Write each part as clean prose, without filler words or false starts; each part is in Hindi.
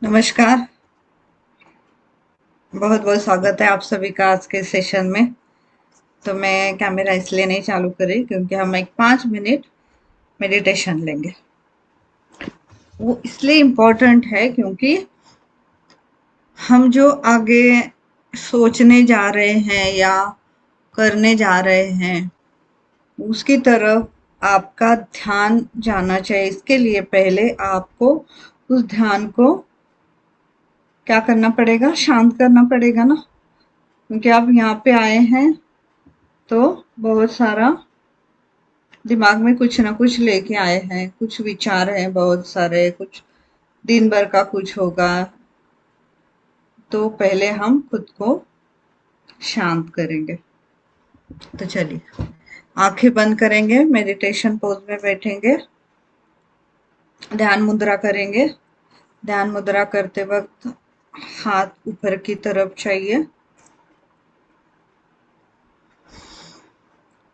नमस्कार, बहुत बहुत स्वागत है आप सभी का आज के सेशन में। तो मैं कैमरा इसलिए नहीं चालू करी क्योंकि हम एक 5 मिनट मेडिटेशन लेंगे। वो इसलिए इम्पोर्टेंट है क्योंकि हम जो आगे सोचने जा रहे हैं या करने जा रहे हैं उसकी तरफ आपका ध्यान जाना चाहिए। इसके लिए पहले आपको उस ध्यान को क्या करना पड़ेगा, शांत करना पड़ेगा ना, क्योंकि आप यहाँ पे आए हैं तो बहुत सारा दिमाग में कुछ ना कुछ लेके आए हैं, कुछ विचार हैं बहुत सारे, कुछ दिन भर का कुछ होगा। तो पहले हम खुद को शांत करेंगे। तो चलिए आंखें बंद करेंगे, मेडिटेशन पोज में बैठेंगे, ध्यान मुद्रा करेंगे। ध्यान मुद्रा करते वक्त हाथ ऊपर की तरफ चाहिए।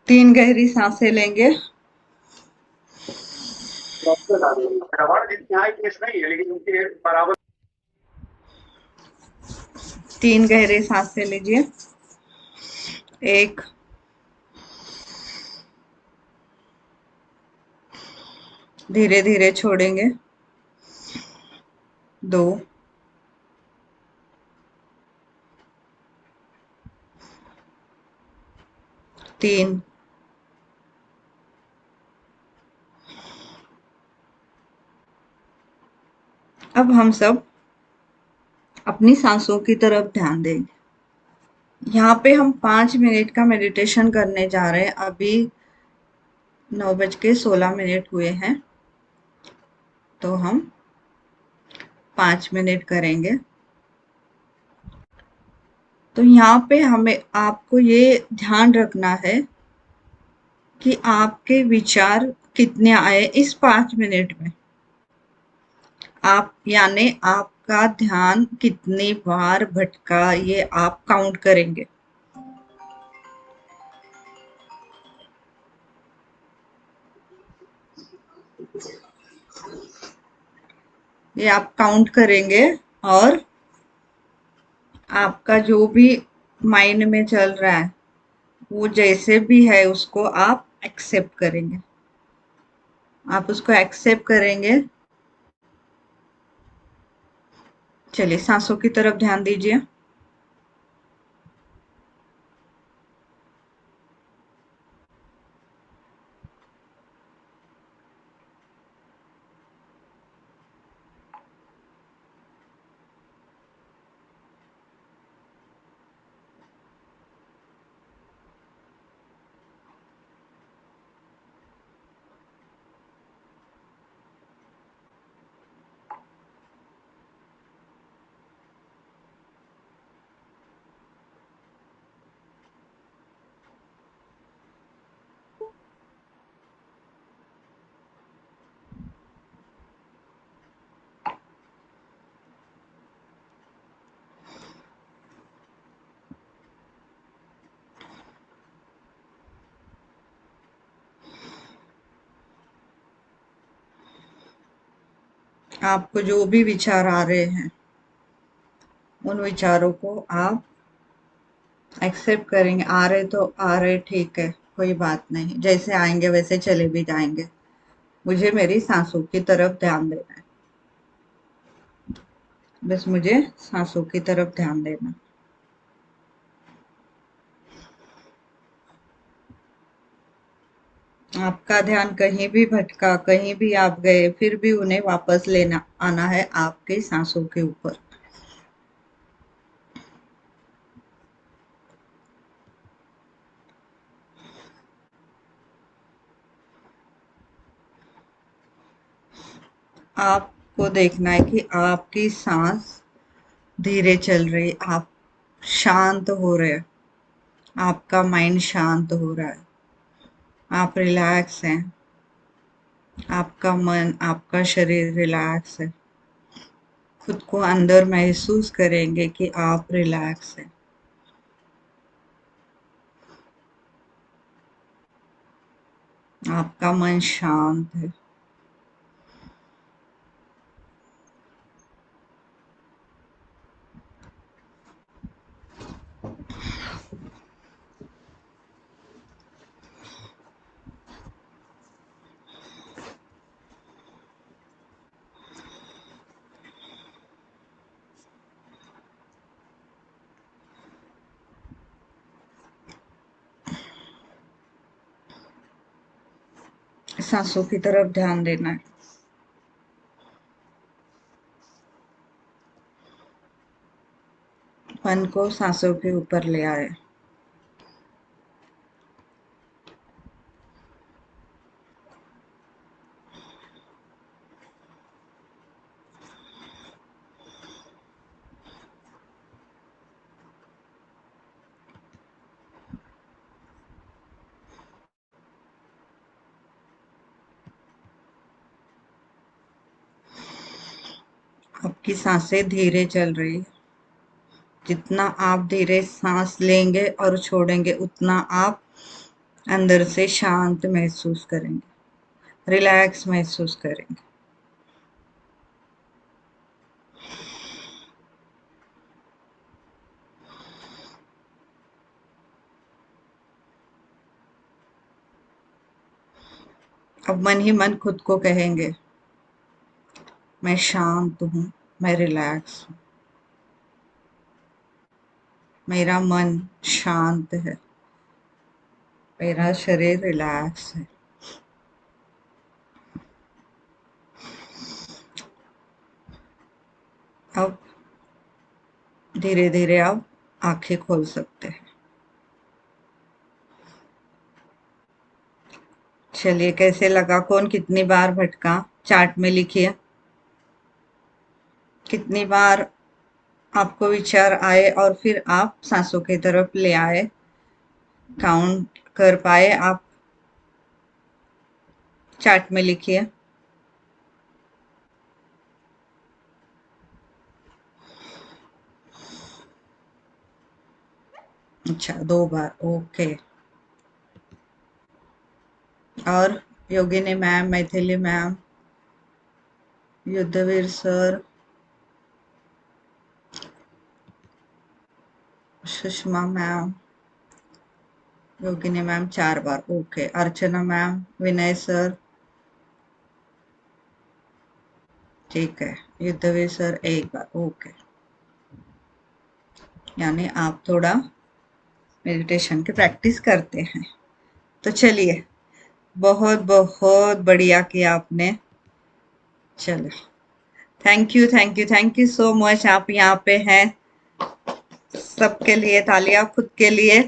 3 गहरी सांसें लेंगे। केस नहीं है लेकिन उनके बराबर 3 गहरे सांसें लीजिए। एक, धीरे धीरे छोड़ेंगे। 2, 3, अब हम सब अपनी सांसों की तरफ ध्यान देंगे। यहाँ पे हम 5 मिनट का मेडिटेशन करने जा रहे हैं। अभी 9:16 हुए हैं, तो हम 5 मिनट करेंगे। तो यहाँ पे हमें आपको ये ध्यान रखना है कि आपके विचार कितने आए इस 5 मिनट में। आप यानी आपका ध्यान कितनी बार भटका ये आप काउंट करेंगे। ये आप काउंट करेंगे और आपका जो भी माइंड में चल रहा है वो जैसे भी है उसको आप एक्सेप्ट करेंगे। आप उसको एक्सेप्ट करेंगे। चलिए सांसों की तरफ ध्यान दीजिए। आपको जो भी विचार आ रहे हैं उन विचारों को आप एक्सेप्ट करेंगे। आ रहे तो आ रहे, ठीक है, कोई बात नहीं, जैसे आएंगे वैसे चले भी जाएंगे। मुझे मेरी सांसों की तरफ ध्यान देना है। बस मुझे सांसों की तरफ ध्यान देना। आपका ध्यान कहीं भी भटका, कहीं भी आप गए, फिर भी उन्हें वापस लेना आना है आपके सांसों के ऊपर। आपको देखना है कि आपकी सांस धीरे चल रही, आप शांत हो रहे हैं, आपका माइंड शांत हो रहा है, आप रिलैक्स हैं, आपका मन, आपका शरीर रिलैक्स है। खुद को अंदर महसूस करेंगे कि आप रिलैक्स हैं। आपका मन शांत है। सांसों की तरफ ध्यान देना है। मन को सांसों के ऊपर ले आए। आपकी सांसें धीरे चल रही है। जितना आप धीरे सांस लेंगे और छोड़ेंगे उतना आप अंदर से शांत महसूस करेंगे, रिलैक्स महसूस करेंगे। अब मन ही मन खुद को कहेंगे, मैं शांत हूँ, मैं रिलैक्स हूँ, मेरा मन शांत है, मेरा शरीर रिलैक्स है। अब धीरे धीरे आप आंखें खोल सकते हैं। चलिए, कैसे लगा? कौन कितनी बार भटका? चार्ट में लिखिए कितनी बार आपको विचार आए और फिर आप सांसों की तरफ ले आए। काउंट कर पाए आप? चार्ट में लिखिए। अच्छा, 2 बार, ओके। और Yogini ma'am, Maithili ma'am, Yudhveer sir, Sushma ma'am, Yogini ma'am 4 बार, okay. Archana ma'am, Vinay sir, ठीक है। युद्धवीर सर 1 बार, ओके। यानी आप थोड़ा मेडिटेशन की प्रैक्टिस करते हैं। तो चलिए, बहुत बहुत बढ़िया किया आपने। चलो, thank you, thank you, thank you so much. आप यहाँ पे हैं। सबके लिए तालियां, खुद के लिए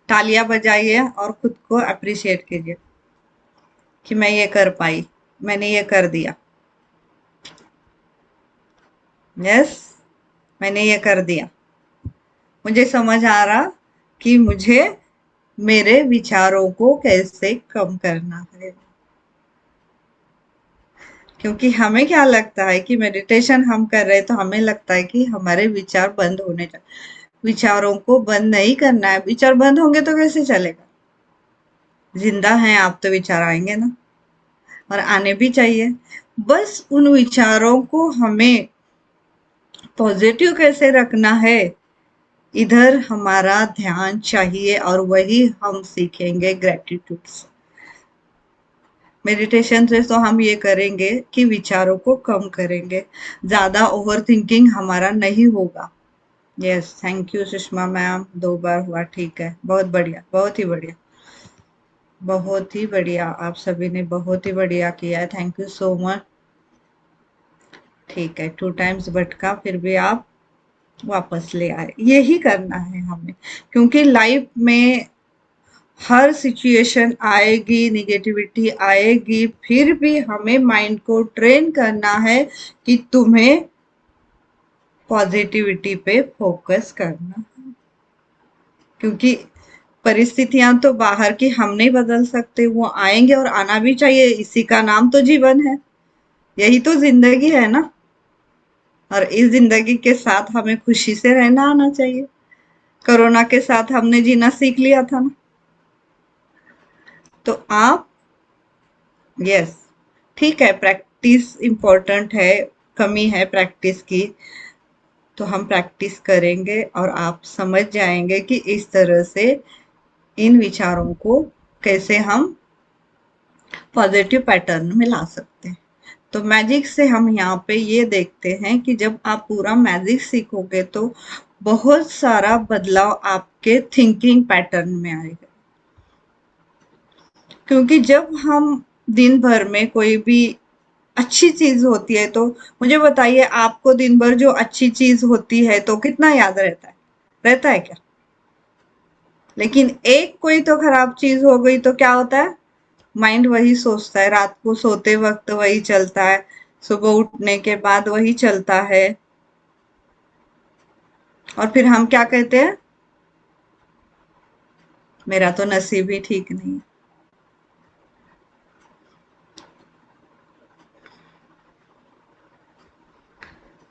तालियां बजाइए और खुद को अप्रिशिएट कीजिए कि मैं ये कर पाई, मैंने ये कर दिया। यस, मैंने ये कर दिया। मुझे समझ आ रहा कि मुझे मेरे विचारों को कैसे कम करना है। क्योंकि हमें क्या लगता है कि मेडिटेशन हम कर रहे हैं तो हमें लगता है कि हमारे विचार बंद होने चाहिए। विचारों को बंद नहीं करना है। विचार बंद होंगे तो कैसे चलेगा? जिंदा हैं आप तो विचार आएंगे ना, और आने भी चाहिए। बस उन विचारों को हमें पॉजिटिव कैसे रखना है, इधर हमारा ध्यान चाहिए, और वही हम सीखेंगे ग्रेटिट्यूड से। मेडिटेशन से तो हम ये करेंगे कि विचारों को कम करेंगे, ज्यादा ओवर थिंकिंग हमारा नहीं होगा। Yes, thank you Sushma ma'am, 2 बार हुआ, ठीक है। बहुत बढ़िया, बहुत ही बढ़िया, बहुत ही बढ़िया। आप सभी ने बहुत ही बढ़िया किया है, थैंक यू सो मच। ठीक है, 2 टाइम्स भटका फिर भी आप वापस ले आए। यही करना है हमें, क्योंकि लाइफ में हर सिचुएशन आएगी, निगेटिविटी आएगी, फिर भी हमें माइंड को ट्रेन करना है कि तुम्हें पॉजिटिविटी पे फोकस करना है। क्योंकि परिस्थितियां तो बाहर की हम नहीं बदल सकते, वो आएंगे और आना भी चाहिए। इसी का नाम तो जीवन है, यही तो जिंदगी है ना। और इस जिंदगी के साथ हमें खुशी से रहना आना चाहिए। कोरोना के साथ हमने जीना सीख लिया था ना। तो आप, यस, ठीक है, प्रैक्टिस इम्पोर्टेंट है, कमी है प्रैक्टिस की, तो हम प्रैक्टिस करेंगे और आप समझ जाएंगे कि इस तरह से इन विचारों को कैसे हम पॉजिटिव पैटर्न में ला सकते हैं। तो मैजिक से हम यहाँ पे ये देखते हैं कि जब आप पूरा मैजिक सीखोगे तो बहुत सारा बदलाव आपके थिंकिंग पैटर्न में आएगा। क्योंकि जब हम दिन भर में कोई भी अच्छी चीज होती है तो मुझे बताइए, आपको दिन भर जो अच्छी चीज होती है तो कितना याद रहता है? रहता है क्या? लेकिन एक कोई तो खराब चीज हो गई तो क्या होता है? माइंड वही सोचता है, रात को सोते वक्त वही चलता है, सुबह उठने के बाद वही चलता है। और फिर हम क्या कहते हैं? मेरा तो नसीब ही ठीक नहीं है।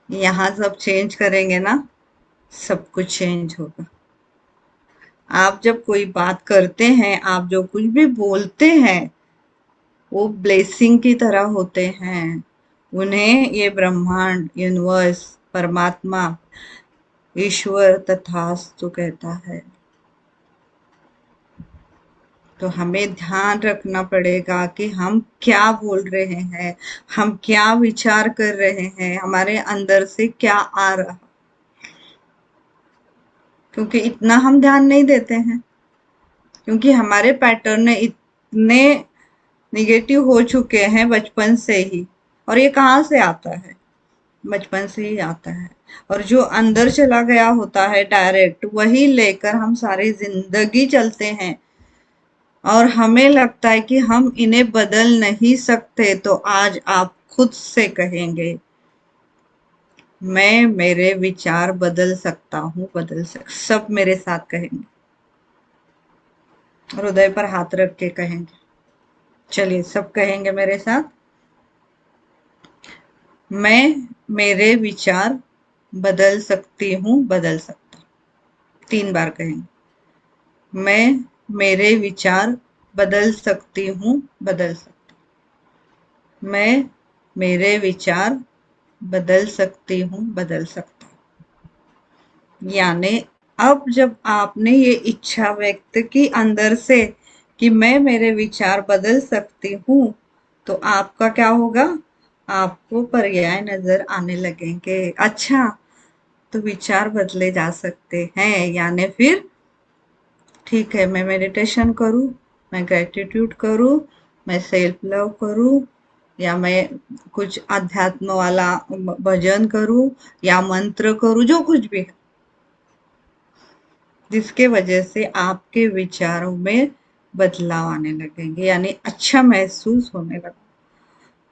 यहाँ सब चेंज करेंगे ना, सब कुछ चेंज होगा। आप जब कोई बात करते हैं, आप जो कुछ भी बोलते हैं, वो ब्लेसिंग की तरह होते हैं। उन्हें ये ब्रह्मांड, यूनिवर्स, परमात्मा, ईश्वर तथास्तु कहता है। तो हमें ध्यान रखना पड़ेगा कि हम क्या बोल रहे हैं, हम क्या विचार कर रहे हैं, हमारे अंदर से क्या आ रहा, क्योंकि इतना हम ध्यान नहीं देते हैं, क्योंकि हमारे पैटर्न इतने निगेटिव हो चुके हैं बचपन से ही। और ये कहाँ से आता है? बचपन से ही आता है। और जो अंदर चला गया होता है डायरेक्ट, वही लेकर हम सारी जिंदगी चलते हैं। और हमें लगता है कि हम इन्हें बदल नहीं सकते, तो आज आप खुद से कहेंगे, मैं मेरे विचार बदल सकता हूँ, सब मेरे साथ कहेंगे, हृदय पर हाथ रख के कहेंगे। चलिए सब कहेंगे मेरे साथ। मैं मेरे विचार बदल सकती हूँ, बदल सकता। 3 बार कहेंगे। मैं मेरे विचार बदल सकती हूँ, बदल सकता। मैं मेरे विचार बदल सकती हूँ, बदल सकता। यानी अब जब आपने ये इच्छा व्यक्त की अंदर से कि मैं मेरे विचार बदल सकती हूँ, तो आपका क्या होगा? आपको पर्याय नजर आने लगेंगे। अच्छा, तो विचार बदले जा सकते हैं, यानी फिर ठीक है, मैं मेडिटेशन करूँ, मैं ग्रेटिट्यूड करूँ, मैं सेल्फ लव करूँ, या मैं कुछ अध्यात्म वाला भजन करूँ, या मंत्र करूँ, जो कुछ भी है, जिसके वजह से आपके विचारों में बदलाव आने लगेंगे, यानी अच्छा महसूस होने लगा।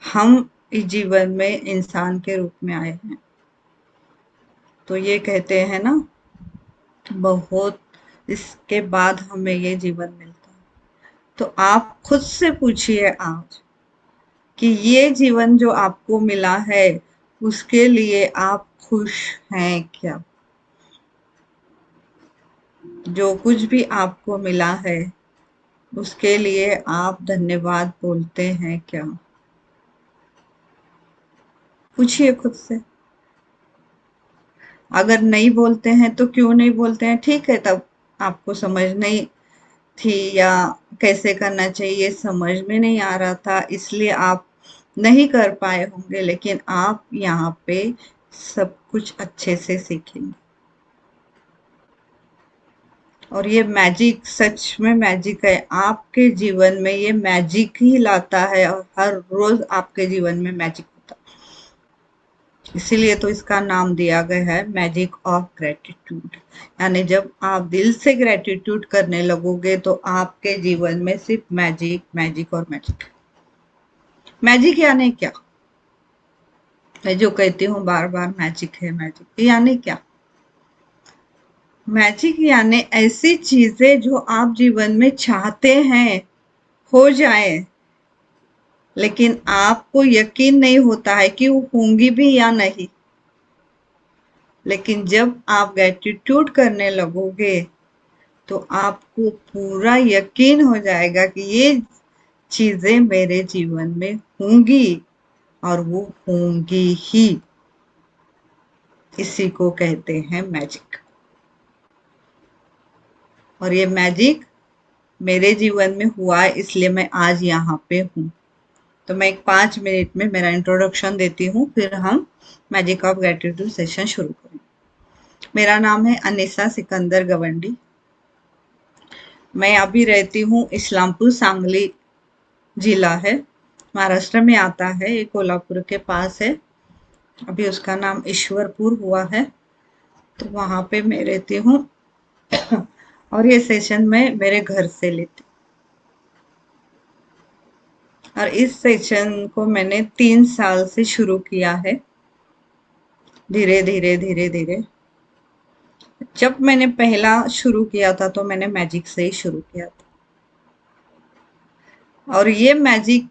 हम इस जीवन में इंसान के रूप में आए हैं, तो ये कहते हैं ना, बहुत इसके बाद हमें ये जीवन मिलता है। तो आप खुद से पूछिए आज कि ये जीवन जो आपको मिला है, उसके लिए आप खुश हैं क्या? जो कुछ भी आपको मिला है, उसके लिए आप धन्यवाद बोलते हैं क्या? पूछिए खुद से। अगर नहीं बोलते हैं तो क्यों नहीं बोलते हैं? ठीक है, तब आपको समझ नहीं थी, या कैसे करना चाहिए समझ में नहीं आ रहा था, इसलिए आप नहीं कर पाए होंगे। लेकिन आप यहाँ पे सब कुछ अच्छे से सीखेंगे। और ये मैजिक सच में मैजिक है, आपके जीवन में ये मैजिक ही लाता है, और हर रोज आपके जीवन में मैजिक होता है। इसीलिए तो इसका नाम दिया गया है मैजिक ऑफ ग्रेटिट्यूड। यानी जब आप दिल से ग्रेटिट्यूड करने लगोगे, तो आपके जीवन में सिर्फ मैजिक, मैजिक और मैजिक। मैजिक यानी क्या? मैं जो कहती हूँ बार बार, मैजिक है मैजिक, यानी क्या? मैजिक यानी ऐसी चीजें जो आप जीवन में चाहते हैं हो जाए, लेकिन आपको यकीन नहीं होता है कि वो होंगी भी या नहीं। लेकिन जब आप ग्रेटिट्यूड करने लगोगे, तो आपको पूरा यकीन हो जाएगा कि ये चीजें मेरे जीवन में होंगी, और वो होंगी ही। इसी को कहते हैं मैजिक। और ये मैजिक मेरे जीवन में हुआ है, इसलिए मैं आज यहाँ पे हूँ। तो मैं एक 5 मिनट में मेरा इंट्रोडक्शन देती हूँ, फिर हम मैजिक ऑफ ग्रेटिट्यूड सेशन शुरू करेंगे। मेरा नाम है अनिसा सिकंदर गवंडी। मैं अभी रहती हूँ इस्लामपुर, सांगली जिला है। महाराष्ट्र में आता है, ये कोल्हापुर के पास है। अभी उसका नाम ईश्वरपुर हुआ है, तो वहां पे मैं रहती हूँ। और ये सेशन मैं मेरे घर से लेती हूँ। और इस सेशन को मैंने 3 साल से शुरू किया है, धीरे धीरे धीरे धीरे। जब मैंने पहला शुरू किया था तो मैंने मैजिक से ही शुरू किया था, और ये मैजिक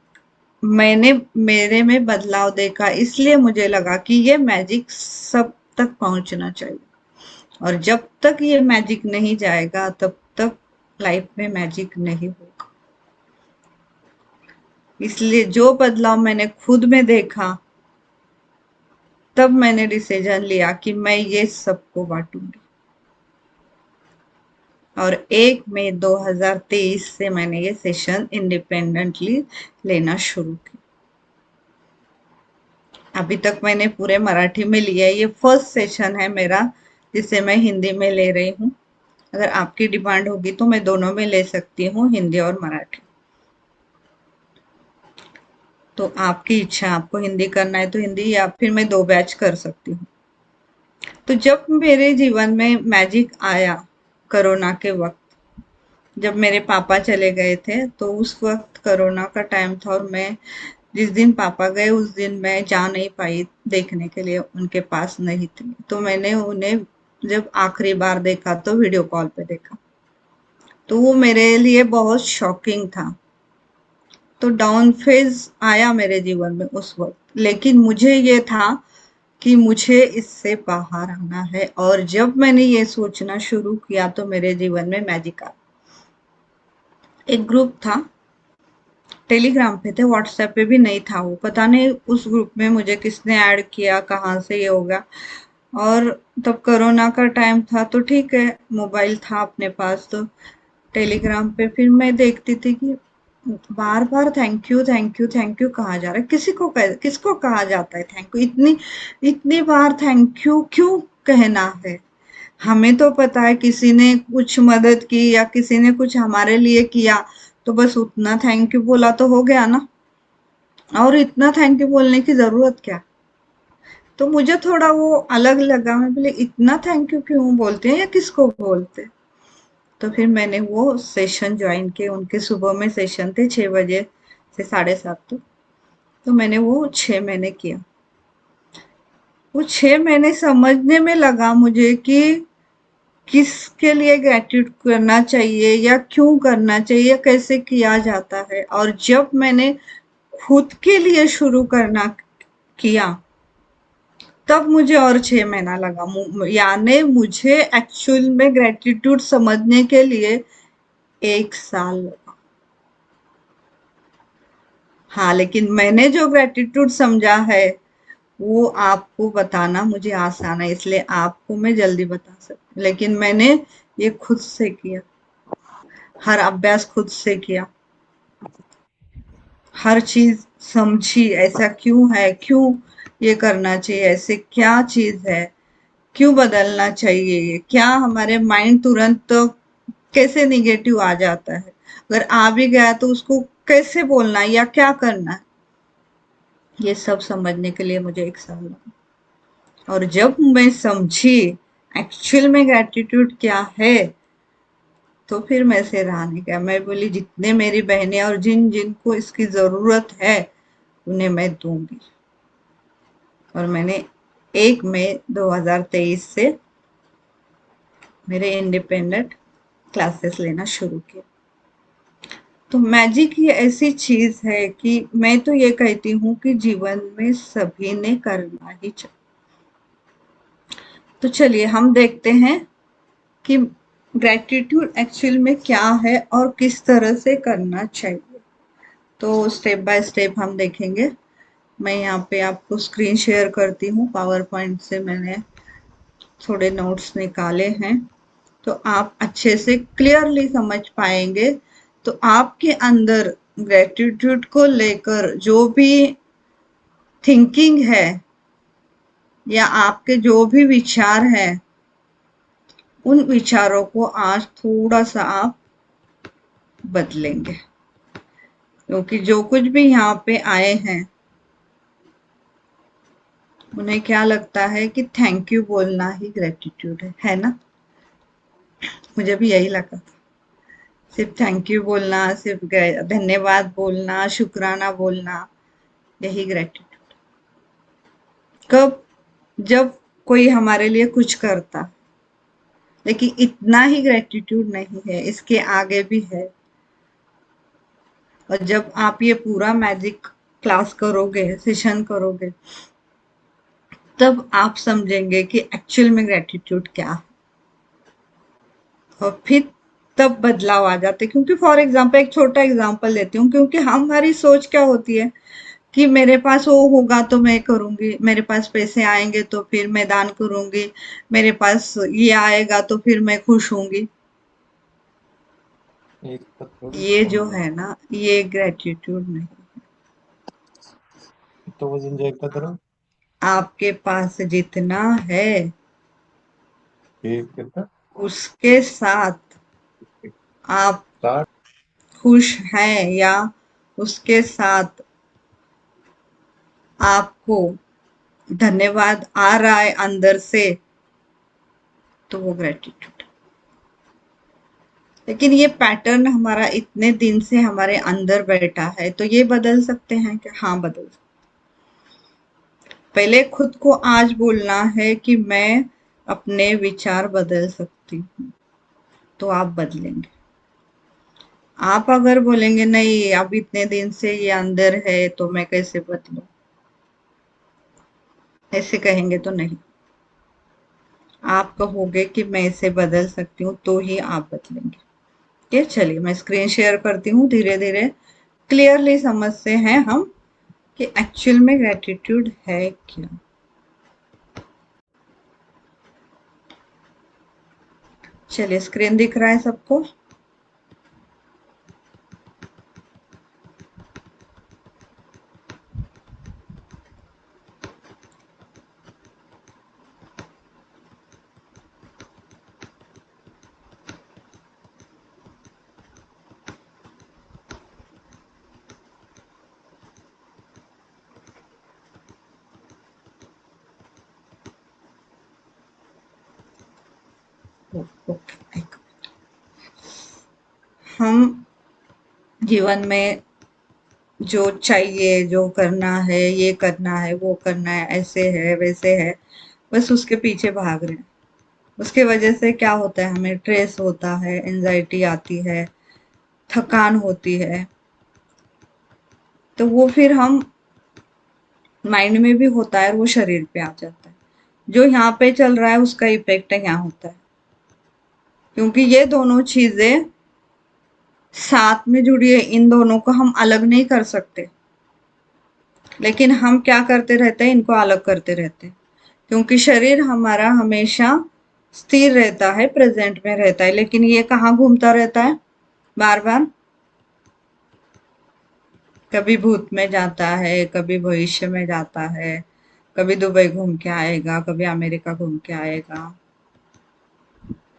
मैंने मेरे में बदलाव देखा, इसलिए मुझे लगा कि ये मैजिक सब तक पहुंचना चाहिए। और जब तक ये मैजिक नहीं जाएगा तब तक लाइफ में मैजिक नहीं होगा। इसलिए जो बदलाव मैंने खुद में देखा, तब मैंने डिसीजन लिया कि मैं ये सबको बांटूंगी। और 1 मई 2023 से मैंने ये सेशन इंडिपेंडेंटली लेना शुरू किया। अभी तक मैंने पूरे मराठी में लिया है, ये फर्स्ट सेशन है मेरा जिसे मैं हिंदी में ले रही हूँ। अगर आपकी डिमांड होगी तो मैं दोनों में ले सकती हूँ, हिंदी और मराठी। तो आपकी इच्छा, आपको हिंदी करना है तो हिंदी, या फिर मैं 2 बैच कर सकती हूँ। तो जब मेरे जीवन में मैजिक आया कोरोना के वक्त, जब मेरे पापा चले गए थे, तो उस वक्त कोरोना का टाइम था, और मैं जिस दिन पापा गए उस दिन मैं जा नहीं पाई देखने के लिए, उनके पास नहीं थी। तो मैंने उन्हें जब आखिरी बार देखा तो वीडियो कॉल पे देखा, तो वो मेरे लिए बहुत शॉकिंग था। तो डाउन फेज आया मेरे जीवन में उस वक्त, लेकिन मुझे ये था कि मुझे इससे बाहर आना है। और जब मैंने ये सोचना शुरू किया तो मेरे जीवन में मैजिक आ। एक ग्रुप था, टेलीग्राम पे थे, व्हाट्सएप पे भी नहीं था वो, पता नहीं उस ग्रुप में मुझे किसने ऐड किया, कहाँ से ये होगा। और तब कोरोना का टाइम था, तो ठीक है, मोबाइल था अपने पास, तो टेलीग्राम पे फिर मैं देखती थी कि बार बार thank you thank you thank you कहा जा रहा है। किसको कहा जाता है थैंक यू? इतनी इतनी बार थैंक यू क्यों कहना है? हमें तो पता है किसी ने कुछ मदद की या किसी ने कुछ हमारे लिए किया, तो बस उतना थैंक यू बोला तो हो गया ना, और इतना थैंक यू बोलने की जरूरत क्या? तो मुझे थोड़ा वो अलग लगा, मैं बोले इतना थैंक यू क्यों बोलते हैं या किसको बोलते हैं? तो फिर मैंने वो सेशन ज्वाइन किए, उनके सुबह में सेशन थे 6 बजे से 7:30 तक। तो मैंने वो 6 महीने किया। वो 6 महीने समझने में लगा मुझे कि किसके लिए ग्रेटिट्यूड करना चाहिए या क्यों करना चाहिए, कैसे किया जाता है। और जब मैंने खुद के लिए शुरू करना किया, तब मुझे और 6 महीना लगा। यानी मुझे एक्चुअल में ग्रेटिट्यूड समझने के लिए 1 साल लगा। हाँ, लेकिन मैंने जो ग्रेटिट्यूड समझा है वो आपको बताना मुझे आसान है, इसलिए आपको मैं जल्दी बता सकती हूँ। लेकिन मैंने ये खुद से किया, हर अभ्यास खुद से किया, हर चीज समझी, ऐसा क्यों है, क्यों ये करना चाहिए, ऐसे क्या चीज है, क्यों बदलना चाहिए, क्या हमारे माइंड तुरंत तो कैसे निगेटिव आ जाता है, अगर आ भी गया तो उसको कैसे बोलना है या क्या करना है, ये सब समझने के लिए मुझे 1 साल लगा। और जब मैं समझी एक्चुअल में ग्रेटिट्यूड क्या है, तो फिर मैं से रहा नहीं गया। मैं बोली जितने मेरी बहनें और जिन जिनको इसकी जरूरत है उन्हें मैं दूंगी। और मैंने 1 मई 2023 से मेरे इंडिपेंडेंट क्लासेस लेना शुरू किया। तो मैजिक ही ऐसी चीज है कि मैं तो ये कहती हूँ कि जीवन में सभी ने करना ही चाहिए। तो चलिए हम देखते हैं कि ग्रेटिट्यूड एक्चुअल में क्या है और किस तरह से करना चाहिए। तो स्टेप बाय स्टेप हम देखेंगे। मैं यहाँ पे आपको स्क्रीन शेयर करती हूँ, पावर पॉइंट से मैंने थोड़े नोट्स निकाले हैं, तो आप अच्छे से क्लियरली समझ पाएंगे। तो आपके अंदर ग्रेटिट्यूड को लेकर जो भी थिंकिंग है या आपके जो भी विचार हैं, उन विचारों को आज थोड़ा सा आप बदलेंगे। क्योंकि जो कुछ भी यहाँ पे आए हैं उन्हें क्या लगता है कि थैंक यू बोलना ही ग्रेटिट्यूड है ना? मुझे भी यही लगा था। सिर्फ थैंक यू बोलना, सिर्फ धन्यवाद बोलना, शुक्राना बोलना, यही ग्रेटिट्यूड। कब? जब कोई हमारे लिए कुछ करता, लेकिन इतना ही ग्रेटिट्यूड नहीं है, इसके आगे भी है। और जब आप ये पूरा मैजिक क्लास करोगे, सेशन करोगे, तब आप समझेंगे कि एक्चुअल में ग्रेटिट्यूड क्या है। और फिर तब बदलाव आ जाते, क्योंकि फॉर एग्जाम्पल एक छोटा एग्जाम्पल लेती हूँ, क्योंकि हमारी सोच क्या होती है कि मेरे पास वो होगा तो मैं करूंगी, मेरे पास पैसे आएंगे तो फिर मैं दान करूंगी, मेरे पास ये आएगा तो फिर मैं खुश होंगी। एक पर थोड़ी ये जो समझो है ना, ये ग्रेटिट्यूड नहीं। तो वजन जो एक तरफ आपके पास जितना है एक कितना उसके साथ आप 60 खुश हैं, या उसके साथ आपको धन्यवाद आ रहा है अंदर से, तो वो ग्रेटिट्यूड। लेकिन ये पैटर्न हमारा इतने दिन से हमारे अंदर बैठा है, तो ये बदल सकते हैं क्या? हाँ, बदल सकते। पहले खुद को आज बोलना है कि मैं अपने विचार बदल सकती हूँ, तो आप बदलेंगे। आप अगर बोलेंगे नहीं, अब इतने दिन से ये अंदर है तो मैं कैसे बदलूं, ऐसे कहेंगे तो नहीं। आप कहोगे कि मैं इसे बदल सकती हूँ, तो ही आप बदलेंगे। ये चलिए मैं स्क्रीन शेयर करती हूँ, धीरे धीरे क्लियरली समझते हैं हम कि एक्चुअल में ग्रेटिट्यूड है क्या। चलिए, स्क्रीन दिख रहा है सबको? ओके। हम जीवन में जो चाहिए, जो करना है, ये करना है, वो करना है, ऐसे है, वैसे है, बस उसके पीछे भाग रहे हैं। उसके वजह से क्या होता है, हमें स्ट्रेस होता है, एंजाइटी आती है, थकान होती है। तो वो फिर हम माइंड में भी होता है और वो शरीर पे आ जाता है। जो यहाँ पे चल रहा है उसका इफेक्ट यहाँ होता है, क्योंकि ये दोनों चीजें साथ में जुड़ी है। इन दोनों को हम अलग नहीं कर सकते, लेकिन हम क्या करते रहते हैं, इनको अलग करते रहते हैं। क्योंकि शरीर हमारा हमेशा स्थिर रहता है, प्रेजेंट में रहता है, लेकिन ये कहाँ घूमता रहता है बार बार? कभी भूत में जाता है, कभी भविष्य में जाता है, कभी दुबई घूम के आएगा, कभी अमेरिका घूम के आएगा।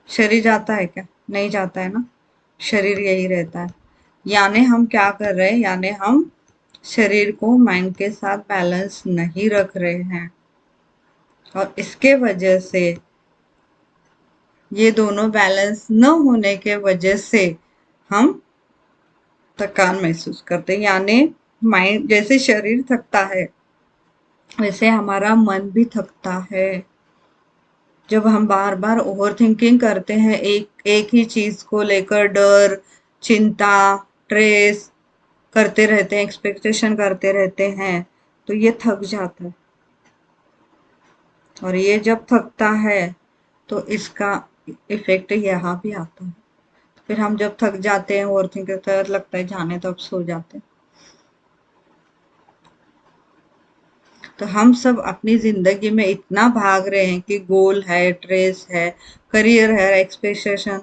शरीर जाता है क्या? नहीं जाता है ना, शरीर यही रहता है। यानी हम क्या कर रहे हैं, यानी हम शरीर को माइंड के साथ बैलेंस नहीं रख रहे हैं, और इसके वजह से, ये दोनों बैलेंस न होने के वजह से हम थकान महसूस करते हैं। यानी माइंड, जैसे शरीर थकता है वैसे हमारा मन भी थकता है। जब हम बार बार ओवर थिंकिंग करते हैं, एक एक ही चीज को लेकर डर, चिंता, स्ट्रेस करते रहते हैं, एक्सपेक्टेशन करते रहते हैं, तो ये थक जाता है। और ये जब थकता है तो इसका इफेक्ट यहाँ भी आता है। फिर हम जब थक जाते हैं, ओवर थिंक करते हैं, लगता है जाने तो अब सो जाते हैं। तो हम सब अपनी जिंदगी में इतना भाग रहे हैं कि गोल है, ट्रेस है, करियर है, एक्सपेक्टेशन,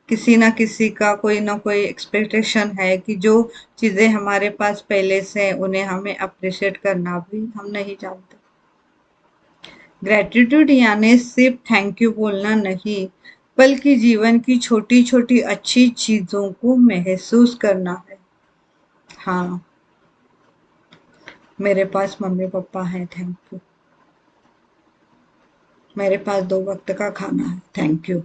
किसी ना किसी का कोई ना कोई एक्सपेक्टेशन है कि जो चीजें हमारे पास पहले से हैं, उन्हें हमें अप्रिशिएट करना भी हम नहीं जानते। ग्रेटिट्यूड यानी सिर्फ थैंक यू बोलना नहीं, बल्कि जीवन की छोटी छोटी अच्छी चीजों को महसूस करना है। हाँ, मेरे पास मम्मी पापा है, थैंक यू। मेरे पास 2 वक्त का खाना है, थैंक यू।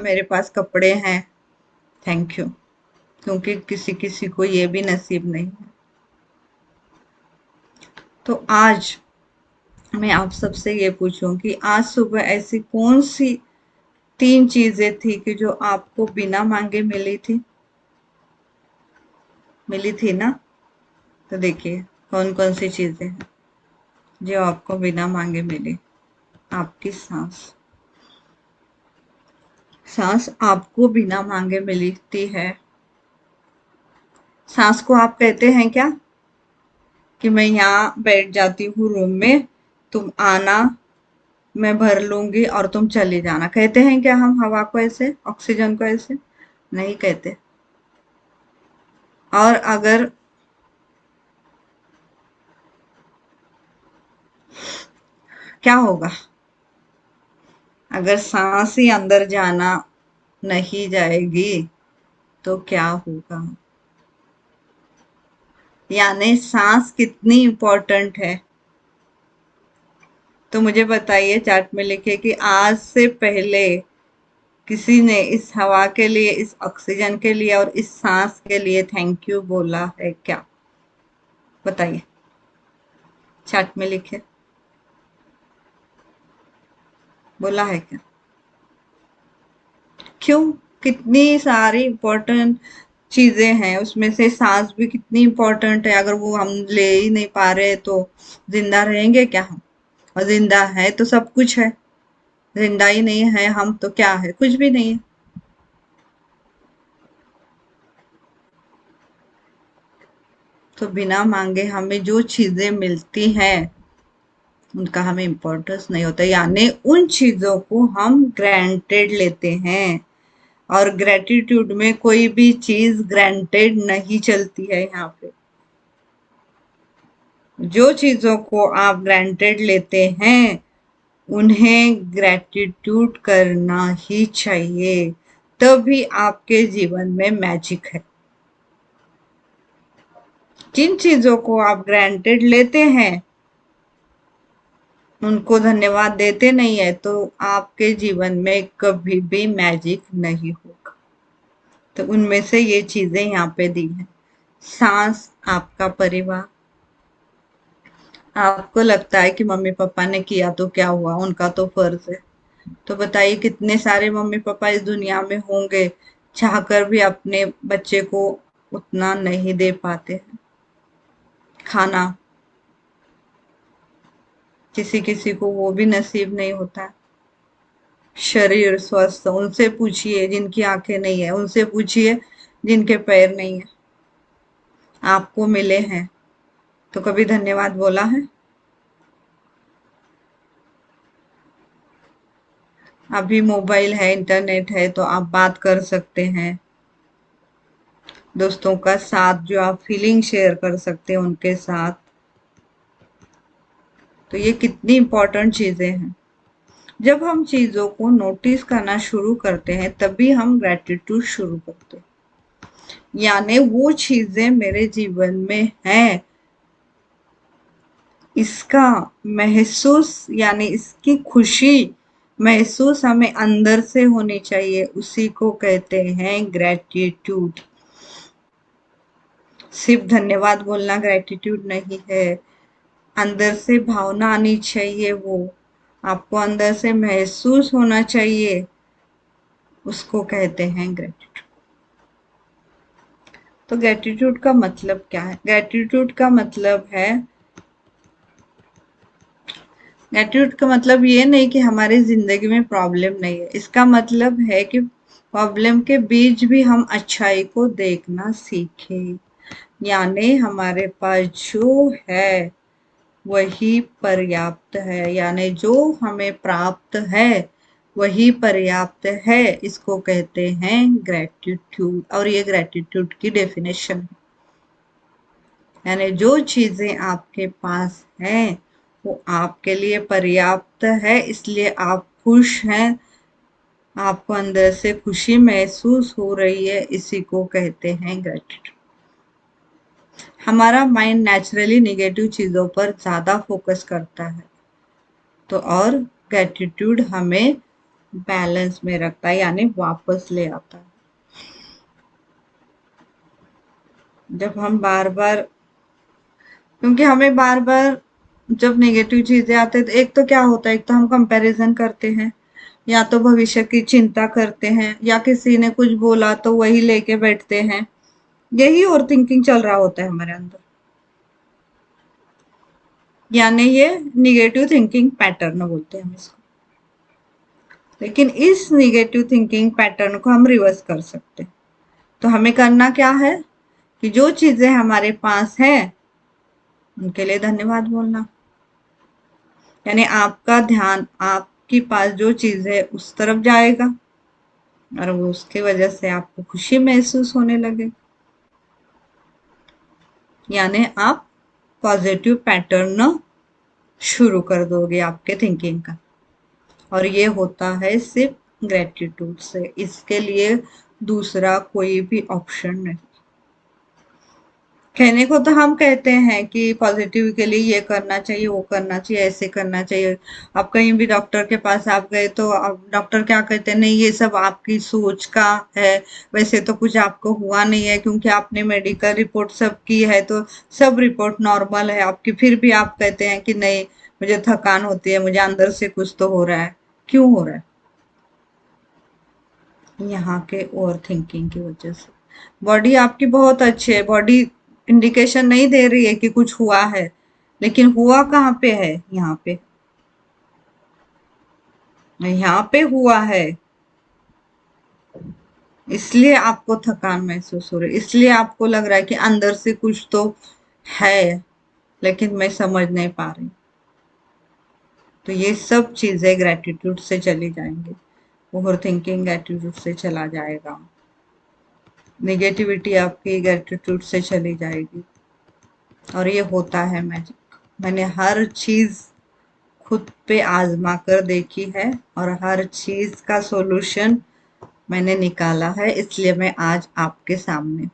मेरे पास कपड़े हैं, थैंक यू। क्योंकि किसी किसी को ये भी नसीब नहीं है। तो आज मैं आप सबसे ये पूछूं कि आज सुबह ऐसी कौन सी 3 चीजें थी कि जो आपको बिना मांगे मिली थी? मिली थी ना? तो देखिए कौन कौन सी चीजें हैं जो आपको बिना मांगे मिली। आपकी सांस। सांस आपको बिना मांगे मिलती है। सांस को आप कहते हैं क्या कि मैं यहाँ बैठ जाती हूँ रूम में, तुम आना, मैं भर लूंगी और तुम चले जाना? कहते हैं क्या हम हवा को ऐसे, ऑक्सीजन को ऐसे? नहीं कहते। और अगर क्या होगा अगर सांस ही अंदर जाना नहीं जाएगी तो क्या होगा? यानी सांस कितनी इम्पोर्टेंट है। तो मुझे बताइए चार्ट में लिखे कि आज से पहले किसी ने इस हवा के लिए, इस ऑक्सीजन के लिए और इस सांस के लिए थैंक यू बोला है क्या? बताइए, चार्ट में लिखे। बोला है क्या? क्यों? कितनी सारी इम्पोर्टेंट चीजें हैं, उसमें से सांस भी कितनी इम्पोर्टेंट है। अगर वो हम ले ही नहीं पा रहे तो जिंदा रहेंगे क्या हम? और जिंदा है तो सब कुछ है, जिंदा ही नहीं है हम तो क्या है? कुछ भी नहीं है। तो बिना मांगे हमें जो चीजें मिलती हैं उनका हमें इम्पोर्टेंस नहीं होता, यानी उन चीजों को हम ग्रांटेड लेते हैं। और ग्रेटिट्यूड में कोई भी चीज ग्रांटेड नहीं चलती है। यहाँ पे जो चीजों को आप ग्रांटेड लेते हैं उन्हें ग्रेटिट्यूड करना ही चाहिए, तभी आपके जीवन में मैजिक है। जिन चीजों को आप ग्रांटेड लेते हैं उनको धन्यवाद देते नहीं है तो आपके जीवन में कभी भी मैजिक नहीं होगा। तो उनमें से ये चीजें यहाँ पे दी हैं। सांस, आपका परिवार। आपको लगता है कि मम्मी पापा ने किया तो क्या हुआ, उनका तो फर्ज है। तो बताइए कितने सारे मम्मी पापा इस दुनिया में होंगे, चाहकर भी अपने बच्चे को उतना नहीं दे पाते हैं। खाना, किसी किसी को वो भी नसीब नहीं होता। शरीर स्वस्थ, उनसे पूछिए जिनकी आंखें नहीं है, उनसे पूछिए जिनके पैर नहीं है। आपको मिले हैं तो कभी धन्यवाद बोला है? अभी मोबाइल है, इंटरनेट है तो आप बात कर सकते हैं। दोस्तों का साथ, जो आप फीलिंग शेयर कर सकते हैं उनके साथ। तो ये कितनी इम्पोर्टेंट चीजें हैं। जब हम चीजों को नोटिस करना शुरू करते हैं तभी हम ग्रेटिट्यूड शुरू करते हैं। यानी वो चीजें मेरे जीवन में हैं, इसका महसूस, यानी इसकी खुशी महसूस हमें अंदर से होनी चाहिए, उसी को कहते हैं ग्रेटिट्यूड। सिर्फ धन्यवाद बोलना ग्रेटिट्यूड नहीं है, अंदर से भावना आनी चाहिए, वो आपको अंदर से महसूस होना चाहिए, उसको कहते हैं ग्रेटिट्यूड। तो ग्रेटिट्यूड का मतलब क्या है? ग्रेटिट्यूड का मतलब है, ग्रेटिट्यूड का मतलब ये नहीं कि हमारी जिंदगी में प्रॉब्लम नहीं है, इसका मतलब है कि प्रॉब्लम के बीच भी हम अच्छाई को देखना सीखें। यानी हमारे पास जो है वही पर्याप्त है, यानी जो हमें प्राप्त है वही पर्याप्त है, इसको कहते हैं ग्रेटिट्यूड। और ये ग्रेटिट्यूड की डेफिनेशन है। यानी जो चीजें आपके पास हैं वो आपके लिए पर्याप्त है, इसलिए आप खुश हैं, आपको अंदर से खुशी महसूस हो रही है, इसी को कहते हैं ग्रेटिट्यूड। हमारा माइंड नेचुरली नेगेटिव चीजों पर ज्यादा फोकस करता है, तो और ग्रेटिट्यूड हमें बैलेंस में रखता है, यानी वापस ले आता है। जब हम बार बार, क्योंकि हमें बार बार जब नेगेटिव चीजें आते हैं, तो एक तो क्या होता है, एक तो हम कंपैरिजन करते हैं, या तो भविष्य की चिंता करते हैं, या किसी ने कुछ बोला तो वही लेके बैठते हैं। यही ओवर थिंकिंग चल रहा होता है हमारे अंदर, यानी ये निगेटिव थिंकिंग पैटर्न बोलते हैं हम इसको। लेकिन इस निगेटिव थिंकिंग पैटर्न को हम रिवर्स कर सकते हैं। तो हमें करना क्या है कि जो चीजें हमारे पास है उनके लिए धन्यवाद बोलना, यानी आपका ध्यान आपके पास जो चीज है उस तरफ जाएगा, और वो उसके वजह से आपको खुशी महसूस होने लगे, यानी आप पॉजिटिव पैटर्न शुरू कर दोगे आपके थिंकिंग का। और ये होता है सिर्फ ग्रेटिट्यूड से, इसके लिए दूसरा कोई भी ऑप्शन नहीं। कहने को तो हम कहते हैं कि पॉजिटिव के लिए ये करना चाहिए, वो करना चाहिए, ऐसे करना चाहिए। आप कहीं भी डॉक्टर के पास आप गए तो डॉक्टर क्या कहते हैं, नहीं ये सब आपकी सोच का है, वैसे तो कुछ आपको हुआ नहीं है, क्योंकि आपने मेडिकल रिपोर्ट सब की है तो सब रिपोर्ट नॉर्मल है आपकी, फिर भी आप कहते हैं कि नहीं मुझे थकान होती है, मुझे अंदर से कुछ तो हो रहा है। क्यों हो रहा है? यहाँ के ओवर थिंकिंग की वजह से। बॉडी आपकी बहुत अच्छी है, बॉडी इंडिकेशन नहीं दे रही है कि कुछ हुआ है, लेकिन हुआ कहाँ पे है? यहाँ पे, यहाँ पे हुआ है। इसलिए आपको थकान महसूस हो रही है, इसलिए आपको लग रहा है कि अंदर से कुछ तो है, लेकिन मैं समझ नहीं पा रही। तो ये सब चीजें ग्रेटिट्यूड से चली जाएंगी, ओवर थिंकिंग ग्रेटिट्यूड से चला जाएगा, नेगेटिविटी आपकी ग्रेटिट्यूड से चली जाएगी। और ये होता है मैजिक। मैंने हर चीज खुद पे आजमा कर देखी है, और हर चीज का सॉल्यूशन मैंने निकाला है, इसलिए मैं आज आपके सामने।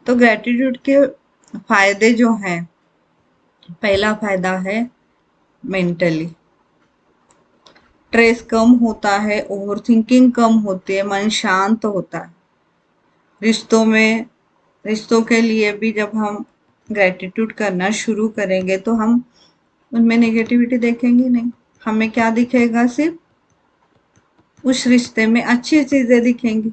तो ग्रेटिट्यूड के फायदे जो हैं, पहला फायदा है मेंटली स्ट्रेस कम होता है, ओवर थिंकिंग कम होती है, मन शांत होता है। रिश्तों में, रिश्तों के लिए भी जब हम ग्रेटिट्यूड करना शुरू करेंगे तो हम उनमें नेगेटिविटी देखेंगे नहीं, हमें क्या दिखेगा, सिर्फ उस रिश्ते में अच्छी चीजें दिखेंगी।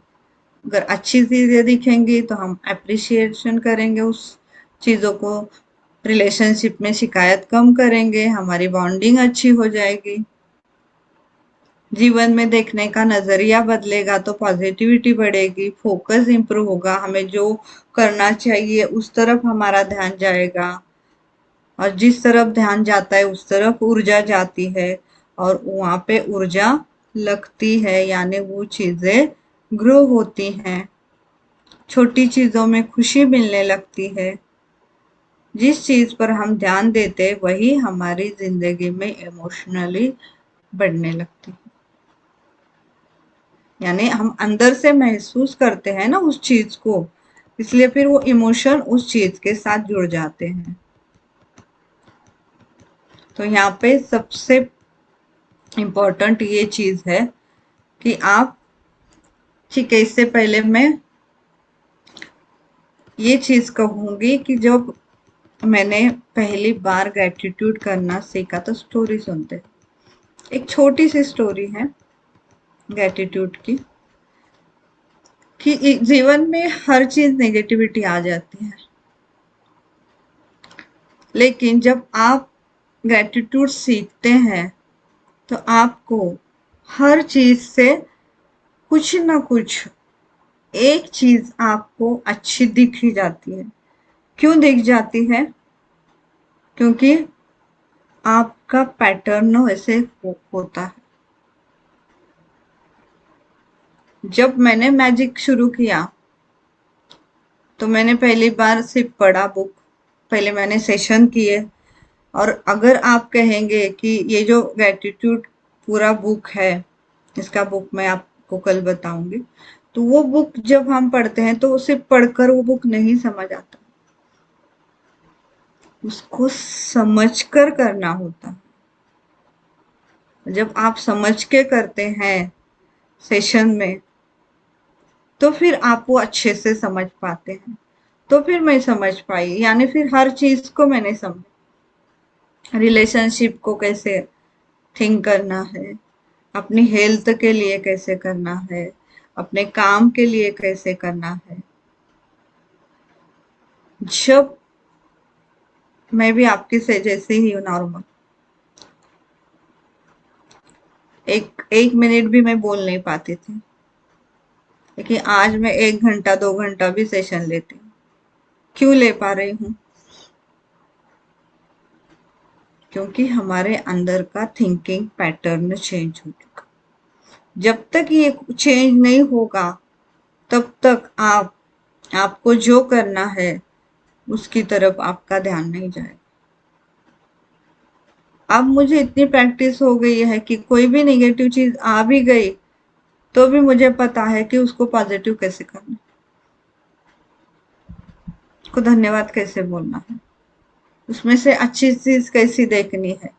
अगर अच्छी चीजें दिखेंगी तो हम अप्रिशिएशन करेंगे उस चीजों को, रिलेशनशिप में शिकायत कम करेंगे, हमारी बॉन्डिंग अच्छी हो जाएगी, जीवन में देखने का नजरिया बदलेगा तो पॉजिटिविटी बढ़ेगी, फोकस इंप्रूव होगा, हमें जो करना चाहिए उस तरफ हमारा ध्यान जाएगा, और जिस तरफ ध्यान जाता है उस तरफ ऊर्जा जाती है, और वहां पे ऊर्जा लगती है, यानी वो चीजें ग्रो होती हैं, छोटी चीजों में खुशी मिलने लगती है। जिस चीज पर हम ध्यान देते वही हमारी जिंदगी में इमोशनली बढ़ने लगती है, यानी हम अंदर से महसूस करते हैं ना उस चीज को, इसलिए फिर वो इमोशन उस चीज के साथ जुड़ जाते हैं। तो यहाँ पे सबसे इम्पोर्टेंट ये चीज है कि आप, ठीक है, इससे पहले मैं ये चीज कहूंगी कि जब मैंने पहली बार ग्रेटिट्यूड करना सीखा तो स्टोरी सुनते, एक छोटी सी स्टोरी है ग्रेटिट्यूड की, कि जीवन में हर चीज नेगेटिविटी आ जाती है, लेकिन जब आप ग्रेटिट्यूड सीखते हैं तो आपको हर चीज से कुछ ना कुछ एक चीज आपको अच्छी दिख ही जाती है। क्यों दिख जाती है? क्योंकि आपका पैटर्न वैसे होता है। जब मैंने मैजिक शुरू किया तो मैंने पहली बार सिर्फ पढ़ा बुक, पहले मैंने सेशन किए, और अगर आप कहेंगे कि ये जो ग्रेटिट्यूड पूरा बुक है, इसका बुक मैं आपको कल बताऊंगी। तो वो बुक जब हम पढ़ते हैं तो सिर्फ पढ़कर वो बुक नहीं समझ आता, उसको समझकर करना होता है। जब आप समझ के करते हैं सेशन में, तो फिर आप वो अच्छे से समझ पाते हैं। तो फिर मैं समझ पाई, यानी फिर हर चीज को मैंने समझा। रिलेशनशिप को कैसे थिंक करना है, अपनी हेल्थ के लिए कैसे करना है, अपने काम के लिए कैसे करना है। जब मैं भी आपके से जैसे ही हूँ नॉर्मल, एक एक मिनट भी मैं बोल नहीं पाती थी, लेकिन आज मैं 1 घंटा 2 घंटा भी सेशन लेती हूँ। क्यों ले पा रही हूँ? क्योंकि हमारे अंदर का थिंकिंग पैटर्न चेंज हो चुका। जब तक ये चेंज नहीं होगा, तब तक आपको जो करना है उसकी तरफ आपका ध्यान नहीं जाएगा। अब मुझे इतनी प्रैक्टिस हो गई है कि कोई भी नेगेटिव चीज आ भी गई, तो भी मुझे पता है कि उसको पॉजिटिव कैसे करना है, उसको धन्यवाद कैसे बोलना है, उसमें से अच्छी चीज कैसी देखनी है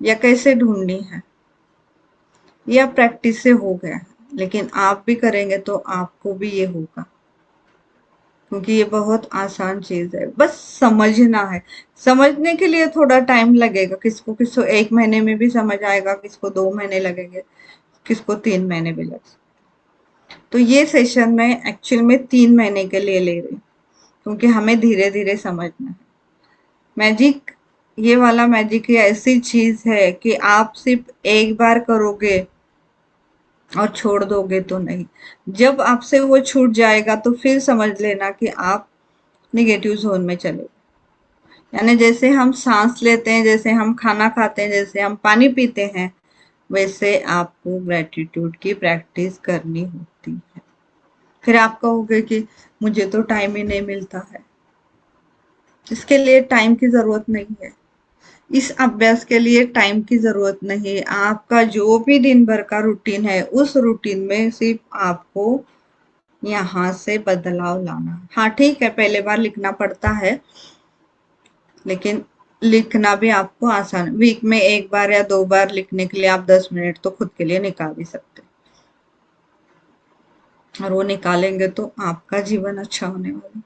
या कैसे ढूंढनी है। यह प्रैक्टिस से हो गया है, लेकिन आप भी करेंगे तो आपको भी ये होगा, क्योंकि ये बहुत आसान चीज है, बस समझना है। समझने के लिए थोड़ा टाइम लगेगा, किसको किसको 1 महीने में भी समझ आएगा, किसको 2 महीने लगेंगे, किसको 3 महीने भी लग सकते। तो ये सेशन मैं एक्चुअल में 3 महीने के लिए ले रही हूँ, क्योंकि हमें धीरे धीरे समझना है। मैजिक, ये वाला मैजिक ये ऐसी चीज है कि आप सिर्फ एक बार करोगे और छोड़ दोगे तो नहीं। जब आपसे वो छूट जाएगा तो फिर समझ लेना कि आप निगेटिव जोन में चले। यानी जैसे हम सांस लेते हैं, जैसे हम खाना खाते हैं, जैसे हम पानी पीते हैं, वैसे आपको ग्रेटिट्यूड की प्रैक्टिस करनी होती है। फिर आप कहोगे कि मुझे तो टाइम ही नहीं मिलता है। इसके लिए टाइम की जरूरत नहीं है, इस अभ्यास के लिए टाइम की जरूरत नहीं है। आपका जो भी दिन भर का रूटीन है, उस रूटीन में सिर्फ आपको यहाँ से बदलाव लाना है। हाँ ठीक है, पहले बार लिखना पड़ता है, लेकिन लिखना भी आपको आसान, वीक में 1 बार या 2 बार लिखने के लिए आप 10 मिनट तो खुद के लिए निकाल ही सकते हैं। और वो निकालेंगे तो आपका जीवन अच्छा होने वाला है।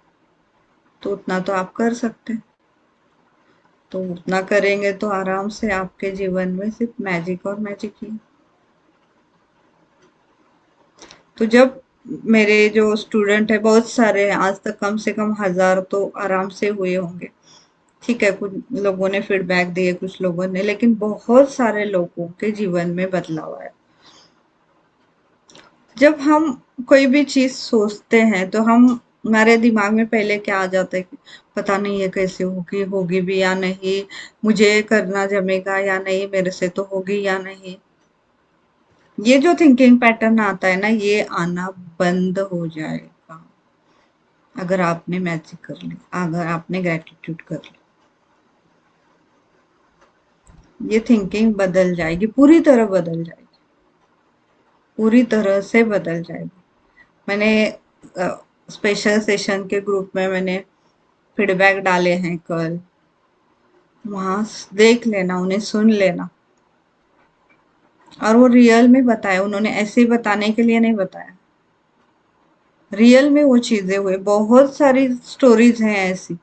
तो उतना तो आप कर सकते हैं। तो उतना करेंगे तो आराम से आपके जीवन में सिर्फ मैजिक और मैजिक ही। तो जब मेरे जो स्टूडेंट है बहुत सारे हैं, आज तक कम से कम 1000 तो आराम से हुए होंगे। ठीक है, कुछ लोगों ने फीडबैक दिए, कुछ लोगों ने, लेकिन बहुत सारे लोगों के जीवन में बदलाव आया। जब हम कोई भी चीज सोचते हैं तो हम, हमारे दिमाग में पहले क्या आ जाता है कि पता नहीं ये कैसे होगी, होगी भी या नहीं, मुझे करना जमेगा या नहीं, मेरे से तो होगी या नहीं। ये जो थिंकिंग पैटर्न आता है ना, ये आना बंद हो जाएगा अगर आपने मैजिक कर लिया, अगर आपने ग्रेटिट्यूड कर लिया। ये थिंकिंग बदल जाएगी, पूरी तरह बदल जाएगी, पूरी तरह से बदल जाएगी। मैंने स्पेशल सेशन के ग्रुप में मैंने फीडबैक डाले हैं कल, वहां देख लेना, उन्हें सुन लेना। और वो रियल में बताया, उन्होंने ऐसे ही बताने के लिए नहीं बताया, रियल में वो चीजें हुई। बहुत सारी स्टोरीज हैं ऐसी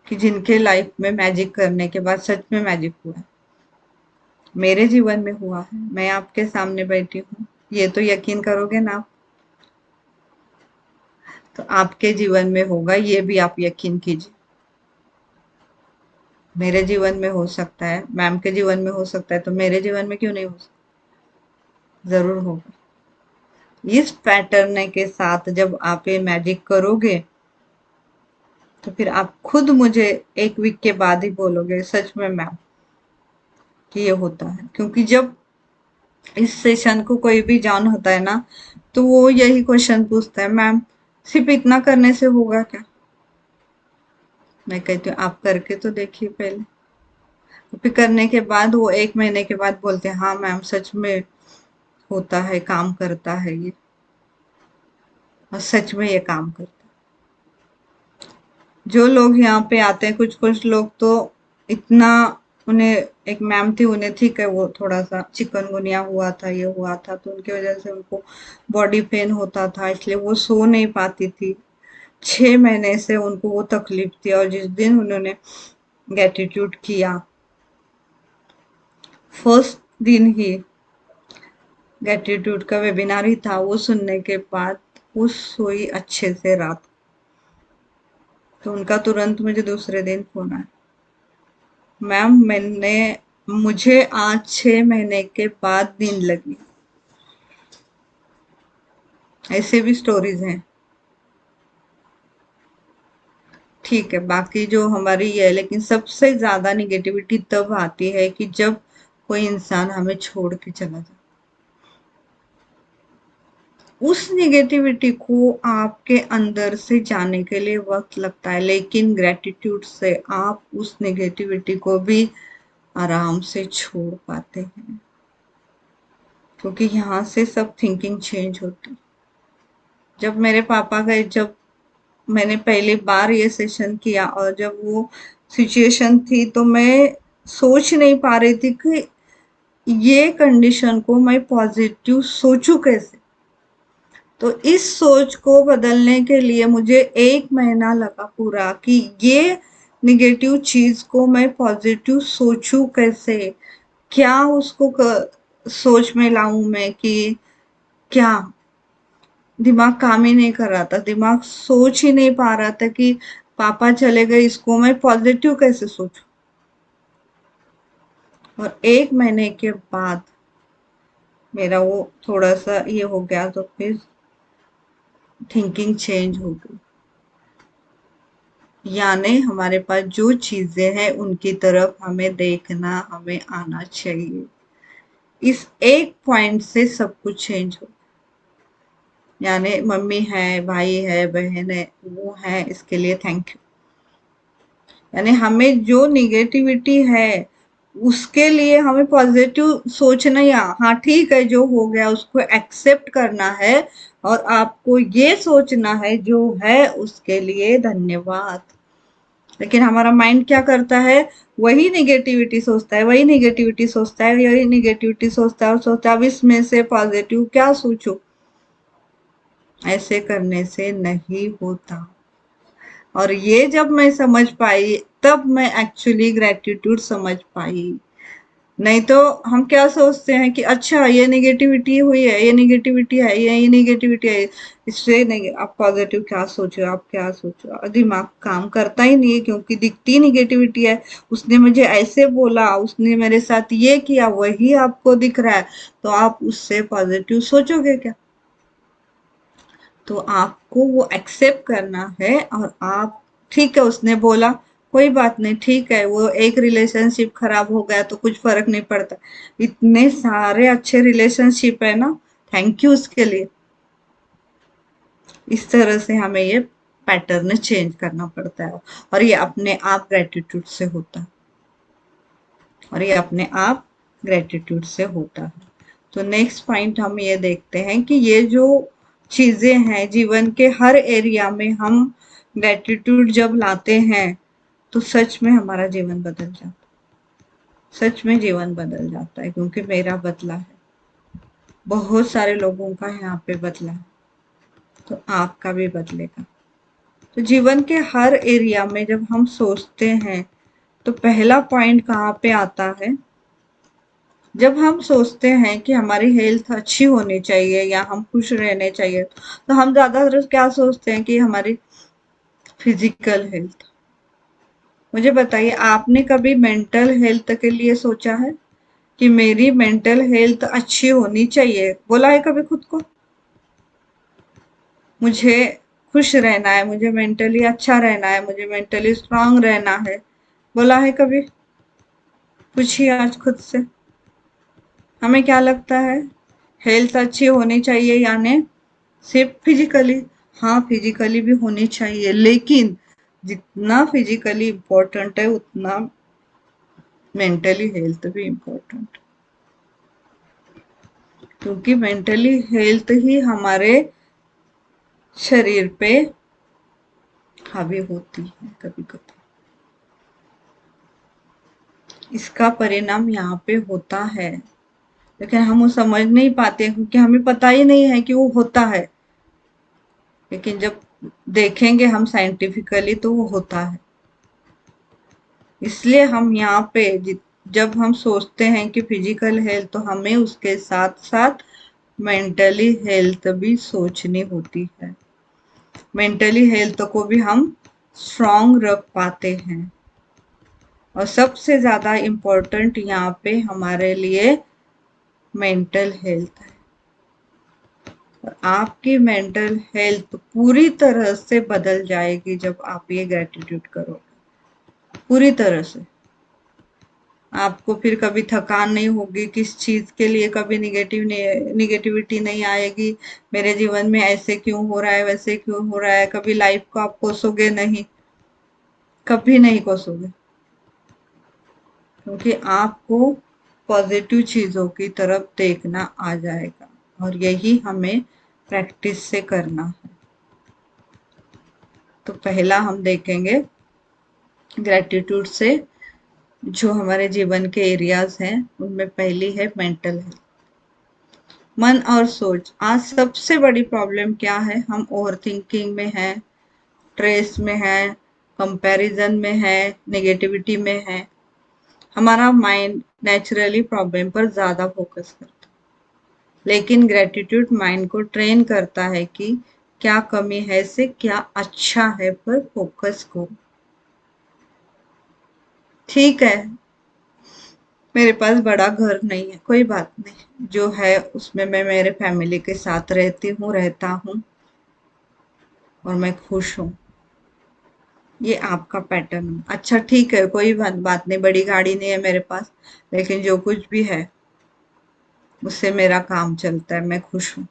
कि जिनके लाइफ में मैजिक करने के बाद सच में मैजिक हुआ है। मेरे जीवन में हुआ है, मैं आपके सामने बैठी हूँ, ये तो यकीन करोगे ना आप? तो आपके जीवन में होगा, ये भी आप यकीन कीजिए। मेरे जीवन में हो सकता है, मैम के जीवन में हो सकता है, तो मेरे जीवन में क्यों नहीं हो सकता? जरूर होगा। इस पैटर्न के साथ जब आप ये मैजिक करोगे, तो फिर आप खुद मुझे 1 वीक के बाद ही बोलोगे सच में मैम कि ये होता है। क्योंकि जब इस सेशन को कोई भी जॉइन होता है ना, तो वो यही क्वेश्चन पूछता है, मैम सिर्फ इतना करने से होगा क्या? मैं कहती हूँ आप करके तो देखिए पहले। फिर करने के बाद वो 1 महीने के बाद बोलते हैं हाँ मैम सच में होता है, काम करता है ये, और सच में ये काम करता है। जो लोग यहाँ पे आते हैं, कुछ कुछ लोग तो इतना, उन्हें, एक मैम थी, उन्हें ठीक है वो थोड़ा सा चिकनगुनिया हुआ था, ये हुआ था, तो उनकी वजह से उनको बॉडी पेन होता था, इसलिए वो सो नहीं पाती थी। 6 महीने से उनको वो तकलीफ थी, और जिस दिन उन्होंने ग्रेटिट्यूड किया, फर्स्ट दिन ही ग्रेटिट्यूड का वेबिनार ही था, वो सुनने के बाद वो सोई अच्छे से रात। तो उनका तुरंत मुझे दूसरे दिन फोन आया, मैम मुझे आज 6 महीने के बाद नींद लगी। ऐसे भी स्टोरीज हैं। ठीक है, बाकी जो हमारी ये है, लेकिन सबसे ज्यादा निगेटिविटी तब आती है कि जब कोई इंसान हमें छोड़ के चला जाए। उस निगेटिविटी को आपके अंदर से जाने के लिए वक्त लगता है, लेकिन ग्रेटिट्यूड से आप उस निगेटिविटी को भी आराम से छोड़ पाते हैं, क्योंकि यहाँ से सब थिंकिंग चेंज होती है। जब मैंने पहली बार ये सेशन किया, और जब वो सिचुएशन थी, तो मैं सोच नहीं पा रही थी कि ये कंडीशन को मैं पॉजिटिव सोचूं कैसे। तो इस सोच को बदलने के लिए मुझे 1 महीना लगा पूरा, कि ये निगेटिव चीज को मैं पॉजिटिव सोचूं कैसे, क्या उसको सोच में लाऊं मैं, कि क्या, दिमाग काम ही नहीं कर रहा था, दिमाग सोच ही नहीं पा रहा था कि पापा चले गए, इसको मैं पॉजिटिव कैसे सोचूं। और 1 महीने के बाद मेरा वो थोड़ा सा ये हो गया, तो फिर थिंकिंग चेंज हो गई। यानी हमारे पास जो चीजें हैं उनकी तरफ हमें देखना, हमें आना चाहिए। इस एक पॉइंट से सब कुछ चेंज हो। यानी मम्मी है, भाई है, बहन है, वो है, इसके लिए थैंक यू। यानी हमें जो निगेटिविटी है उसके लिए हमें पॉजिटिव सोचना, या हाँ ठीक है जो हो गया उसको एक्सेप्ट करना है, और आपको ये सोचना है जो है उसके लिए धन्यवाद। लेकिन हमारा माइंड क्या करता है, वही निगेटिविटी सोचता है, वही निगेटिविटी सोचता है, वही निगेटिविटी सोचता है, और सोचता है अब इसमें से पॉजिटिव क्या सोचो। ऐसे करने से नहीं होता। और ये जब मैं समझ पाई, तब मैं एक्चुअली ग्रेटिट्यूड समझ पाई। नहीं तो हम क्या सोचते हैं कि अच्छा ये निगेटिविटी हुई है, ये निगेटिविटी है, ये निगेटिविटी है, इससे नहीं, आप पॉजिटिव क्या सोचो, आप क्या सोचो, और दिमाग काम करता ही नहीं है, क्योंकि दिखती निगेटिविटी है। उसने मुझे ऐसे बोला, उसने मेरे साथ ये किया, वही आपको दिख रहा है, तो आप उससे पॉजिटिव सोचोगे क्या। तो आपको वो एक्सेप्ट करना है, और आप, ठीक है उसने बोला, कोई बात नहीं, ठीक है वो एक रिलेशनशिप खराब हो गया तो कुछ फर्क नहीं पड़ता, इतने सारे अच्छे रिलेशनशिप है ना, थैंक यू उसके लिए। इस तरह से हमें ये पैटर्न चेंज करना पड़ता है, और ये अपने आप ग्रेटिट्यूड से होता है, और ये अपने आप ग्रेटिट्यूड से होता है। तो नेक्स्ट पॉइंट हम ये देखते हैं कि ये जो चीजें हैं जीवन के हर एरिया में, हम ग्रेटिट्यूड जब लाते हैं तो सच में हमारा जीवन बदल जाता है। सच में जीवन बदल जाता है, क्योंकि मेरा बदला है, बहुत सारे लोगों का यहाँ पे बदला है, तो आपका भी बदलेगा। तो जीवन के हर एरिया में जब हम सोचते हैं, तो पहला पॉइंट कहाँ पे आता है, जब हम सोचते हैं कि हमारी हेल्थ अच्छी होनी चाहिए या हम खुश रहने चाहिए, तो हम ज्यादातर क्या सोचते हैं कि हमारी फिजिकल हेल्थ। मुझे बताइए, आपने कभी मेंटल हेल्थ के लिए सोचा है कि मेरी मेंटल हेल्थ अच्छी होनी चाहिए, बोला है कभी खुद को, मुझे खुश रहना है, मुझे मेंटली अच्छा रहना है, मुझे मेंटली स्ट्रांग रहना है, बोला है कभी। पूछिए आज खुद से, हमें क्या लगता है, हेल्थ अच्छी होनी चाहिए यानी सिर्फ फिजिकली। हाँ फिजिकली भी होनी चाहिए, लेकिन जितना फिजिकली इम्पोर्टेंट है उतना मेंटली हेल्थ भी इम्पोर्टेंट, क्योंकि मेंटली हेल्थ ही हमारे शरीर पे हावी होती है कभी कभी। इसका परिणाम यहाँ पे होता है, लेकिन हम वो समझ नहीं पाते क्योंकि हमें पता ही नहीं है कि वो होता है। लेकिन जब देखेंगे हम साइंटिफिकली तो वो होता है। इसलिए हम यहाँ पे जब हम सोचते हैं कि फिजिकल हेल्थ, तो हमें उसके साथ साथ मेंटली हेल्थ भी सोचनी होती है। मेंटली हेल्थ को भी हम स्ट्रॉन्ग रख पाते हैं। और सबसे ज्यादा इम्पोर्टेंट यहाँ पे हमारे लिए मेंटल हेल्थ है। और आपकी मेंटल हेल्थ पूरी तरह से बदल जाएगी जब आप ये ग्रेटिट्यूड करोगे, पूरी तरह से। आपको फिर कभी थकान नहीं होगी, किस चीज के लिए कभी निगेटिविटी नहीं आएगी, मेरे जीवन में ऐसे क्यों हो रहा है, वैसे क्यों हो रहा है। कभी लाइफ को आप कोसोगे नहीं, कभी नहीं कोसोगे, क्योंकि आपको पॉजिटिव चीजों की तरफ देखना आ जाएगा। और यही हमें प्रैक्टिस से करना है। तो पहला हम देखेंगे ग्रेटिट्यूड से जो हमारे जीवन के एरियाज हैं, उनमें पहली है मेंटल हेल्थ, मन और सोच। आज सबसे बड़ी प्रॉब्लम क्या है, हम ओवर थिंकिंग में हैं, स्ट्रेस में हैं, कंपैरिजन में है, नेगेटिविटी में है। हमारा माइंड नेचुरली प्रॉब्लम पर ज्यादा फोकस करता है, लेकिन ग्रेटिट्यूड माइंड को ट्रेन करता है कि क्या कमी है से क्या अच्छा है पर फोकस करो। ठीक है, मेरे पास बड़ा घर नहीं है, कोई बात नहीं, जो है उसमें मैं मेरे फैमिली के साथ रहता हूँ और मैं खुश हूँ। ये आपका पैटर्न है। अच्छा ठीक है, कोई बात नहीं, बड़ी गाड़ी नहीं है मेरे पास, लेकिन जो कुछ भी है उससे मेरा काम चलता है, मैं खुश हूँ।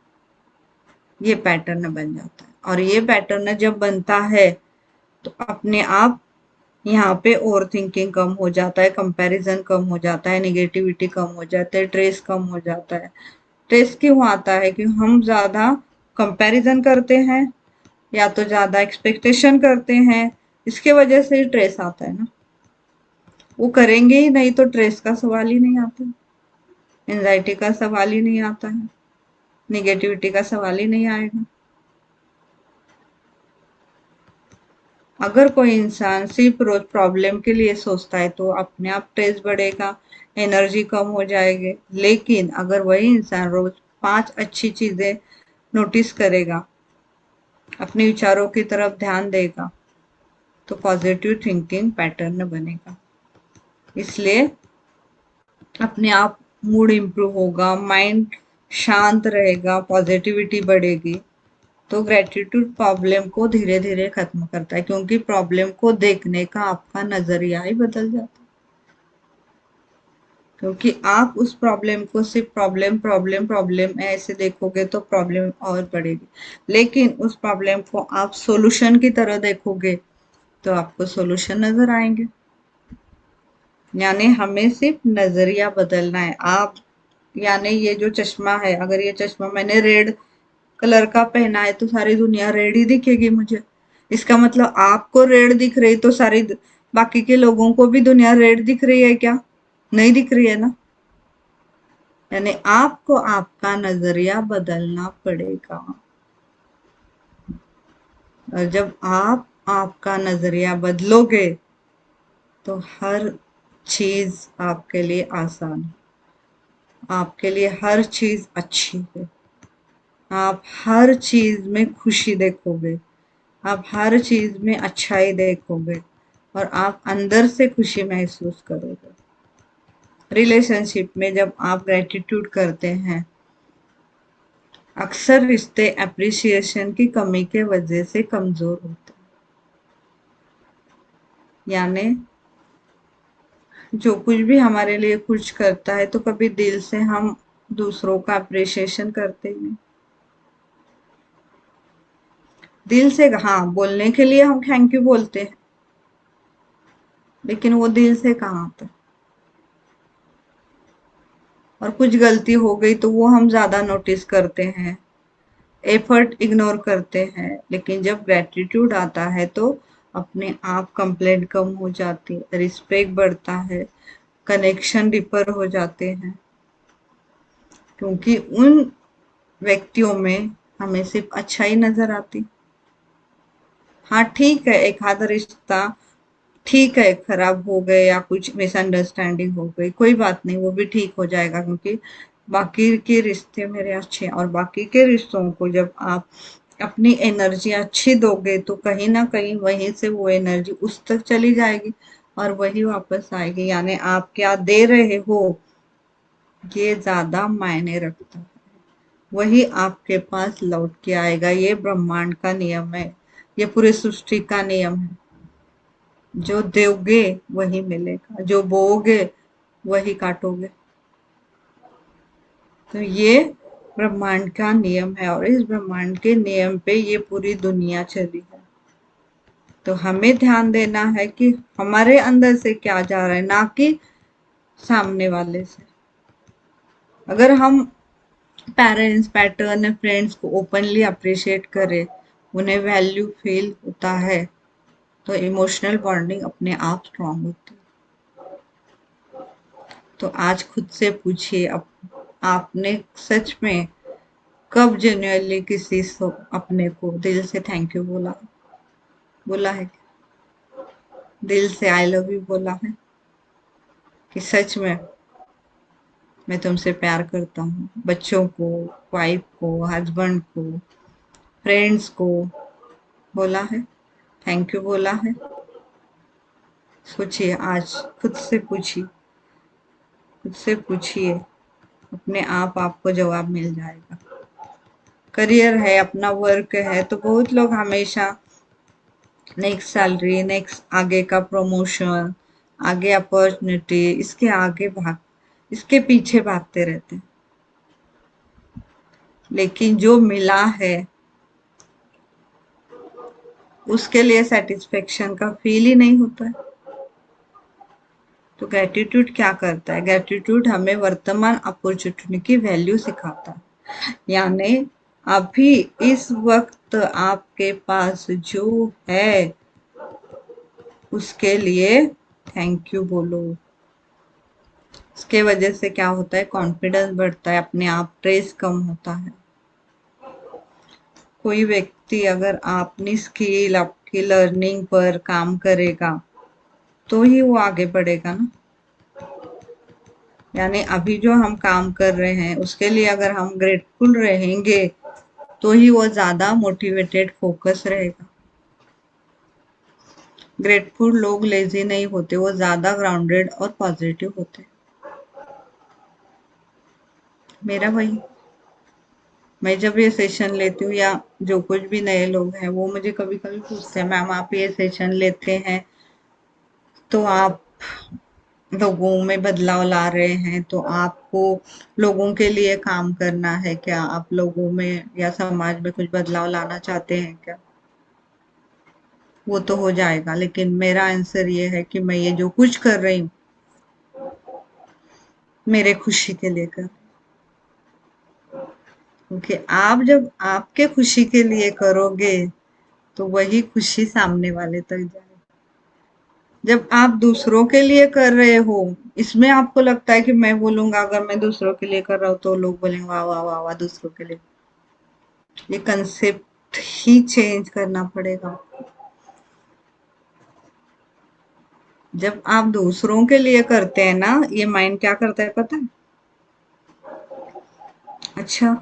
ये पैटर्न बन जाता है। और ये पैटर्न जब बनता है तो अपने आप यहाँ पे ओवर थिंकिंग कम हो जाता है, कंपैरिजन कम हो जाता है, निगेटिविटी कम हो जाता है, स्ट्रेस कम हो जाता है। स्ट्रेस क्यों आता है कि हम ज्यादा कंपैरिजन करते हैं या तो ज्यादा एक्सपेक्टेशन करते हैं, इसके वजह से ही स्ट्रेस आता है ना। वो करेंगे ही नहीं तो स्ट्रेस का सवाल ही नहीं आता, एंजाइटी का सवाल ही नहीं आता है, निगेटिविटी का सवाल ही नहीं आएगा। अगर कोई इंसान सिर्फ रोज प्रॉब्लम के लिए सोचता है तो अपने आप स्ट्रेस बढ़ेगा, एनर्जी कम हो जाएगी। लेकिन अगर वही इंसान रोज 5 अच्छी चीजें नोटिस करेगा, अपने विचारों की तरफ ध्यान देगा, तो पॉजिटिव थिंकिंग पैटर्न बनेगा। इसलिए अपने आप मूड इम्प्रूव होगा, माइंड शांत रहेगा, पॉजिटिविटी बढ़ेगी। तो ग्रेटिट्यूड प्रॉब्लम को धीरे धीरे खत्म करता है, क्योंकि प्रॉब्लम को देखने का आपका नजरिया ही बदल जाता है। क्योंकि आप उस प्रॉब्लम को सिर्फ प्रॉब्लम प्रॉब्लम प्रॉब्लम ऐसे देखोगे तो प्रॉब्लम और बढ़ेगी। लेकिन उस प्रॉब्लम को आप सॉल्यूशन की तरह देखोगे तो आपको सॉल्यूशन नजर आएंगे। यानी हमें सिर्फ नजरिया बदलना है। आप यानी ये जो चश्मा है, अगर ये चश्मा मैंने रेड कलर का पहना है तो सारी दुनिया रेड ही दिखेगी मुझे। इसका मतलब आपको रेड दिख रही तो सारी बाकी के लोगों को भी दुनिया रेड दिख रही है क्या? नहीं दिख रही है ना। यानी आपको आपका नजरिया बदलना पड़ेगा। और जब आप आपका नजरिया बदलोगे तो हर चीज आपके लिए आसान है, आपके लिए हर चीज अच्छी है, आप हर चीज में खुशी देखोगे, आप हर चीज में अच्छाई देखोगे और आप अंदर से खुशी महसूस करोगे। रिलेशनशिप में जब आप ग्रेटिट्यूड करते हैं, अक्सर रिश्ते अप्रिसिएशन की कमी के वजह से कमजोर होते हैं। यानी जो कुछ भी हमारे लिए कुछ करता है तो कभी दिल से हम दूसरों का अप्रिसिएशन करते ही नहीं। दिल से हाँ, बोलने के लिए हम थैंक यू बोलते हैं, लेकिन वो दिल से कहाँ आता है। और कुछ गलती हो गई तो वो हम ज़्यादा नोटिस करते हैं, एफर्ट इग्नोर करते हैं। लेकिन जब ग्रैटिट्यूड आता है तो अपने आप कंप्लेंट कम हो जाती है, रिस्पेक्ट बढ़ता है, कनेक्शन डीपर हो जाते हैं, क्योंकि उन व्यक्तियों में हमें सिर्फ अच्छा ही नज़र आती। हाँ ठीक है, एक आधा रिश्ता ठीक है खराब हो गए या कुछ मिसअंडरस्टैंडिंग हो गई, कोई बात नहीं, वो भी ठीक हो जाएगा, क्योंकि बाकी के रिश्ते मेरे अच्छे हैं। और बाकी के रिश्तों को जब आप अपनी एनर्जी अच्छी दोगे तो कहीं ना कहीं वहीं से वो एनर्जी उस तक चली जाएगी और वही वापस आएगी। यानी आप क्या दे रहे हो ये ज्यादा मायने रखता है, वही आपके पास लौट के आएगा। ये ब्रह्मांड का नियम है, ये पूरी सृष्टि का नियम है। जो दोगे वही मिलेगा, जो बोओगे वही काटोगे। तो ये ब्रह्मांड का नियम है और इस ब्रह्मांड के नियम पे ये पूरी दुनिया चली है। तो हमें ध्यान देना है कि हमारे अंदर से क्या जा रहा है, ना कि सामने वाले से। अगर हम पेरेंट्स, पैटर्न, फ्रेंड्स को ओपनली अप्रिशिएट करें, उन्हें वैल्यू फील होता है, तो इमोशनल बॉन्डिंग अपने आप स्ट्रांग होती है। तो आज खुद से पूछिए, आपने सच में कब जेन्युइनली किसी से अपने को दिल से थैंक यू बोला है? दिल से आई लव यू बोला है? कि सच में मैं तुमसे प्यार करता हूँ? बच्चों को, वाइफ को, हस्बैंड को, फ्रेंड्स को बोला है, थैंक यू बोला है? सोचिए, आज खुद से पूछिए, अपने आप आपको जवाब मिल जाएगा। करियर है, अपना वर्क है, तो बहुत लोग हमेशा नेक्स्ट सैलरी, नेक्स्ट आगे का प्रमोशन, आगे अपॉर्चुनिटी, इसके पीछे भागते रहते हैं। लेकिन जो मिला है उसके लिए सेटिस्फेक्शन का फील ही नहीं होता है। तो ग्रेटिट्यूड क्या करता है? ग्रेटिट्यूड हमें वर्तमान अपॉर्चुनिटी की वैल्यू सिखाता है। यानी अभी इस वक्त आपके पास जो है उसके लिए थैंक यू बोलो। इसके वजह से क्या होता है? कॉन्फिडेंस बढ़ता है, अपने आप स्ट्रेस कम होता है। कोई व्यक्ति अगर अपनी स्किल, आपकी लर्निंग पर काम करेगा तो ही वो आगे बढ़ेगा ना। यानी अभी जो हम काम कर रहे हैं उसके लिए अगर हम ग्रेटफुल रहेंगे तो ही वो ज्यादा मोटिवेटेड, फोकस रहेगा। ग्रेटफुल लोग लेजी नहीं होते, वो ज्यादा ग्राउंडेड और पॉजिटिव होते हैं। मेरा वही, मैं जब ये सेशन लेती हूँ या जो कुछ भी नए लोग हैं वो मुझे कभी कभी पूछते हैं, मैम आप ये सेशन लेते हैं तो आप लोगों में बदलाव ला रहे हैं, तो आपको लोगों के लिए काम करना है क्या? आप लोगों में या समाज में कुछ बदलाव लाना चाहते हैं क्या? वो तो हो जाएगा, लेकिन मेरा आंसर ये है कि मैं ये जो कुछ कर रही हूँ मेरे खुशी के लिए कर, क्योंकि आप जब आपके खुशी के लिए करोगे तो वही खुशी सामने वाले तक जाएगी। जब आप दूसरों के लिए कर रहे हो, इसमें आपको लगता है कि मैं बोलूंगा अगर मैं दूसरों के लिए कर रहा हूँ तो लोग बोलेंगे वाह वाह वाह वाह दूसरों के लिए। ये कंसेप्ट ही चेंज करना पड़ेगा। जब आप दूसरों के लिए करते हैं ना, ये माइंड क्या करता है पता है? अच्छा,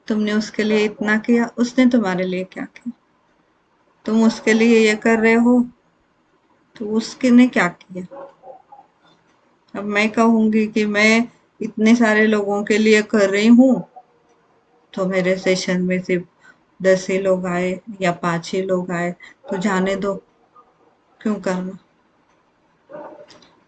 तुमने उसके लिए इतना किया, उसने तुम्हारे लिए क्या किया? तुम उसके लिए ये कर रहे हो तो उसके ने क्या किया? अब मैं कहूंगी कि मैं इतने सारे लोगों के लिए कर रही हूँ तो मेरे सेशन में सिर्फ 10 ही लोग आए या 5 ही लोग आए तो जाने दो, क्यों करना?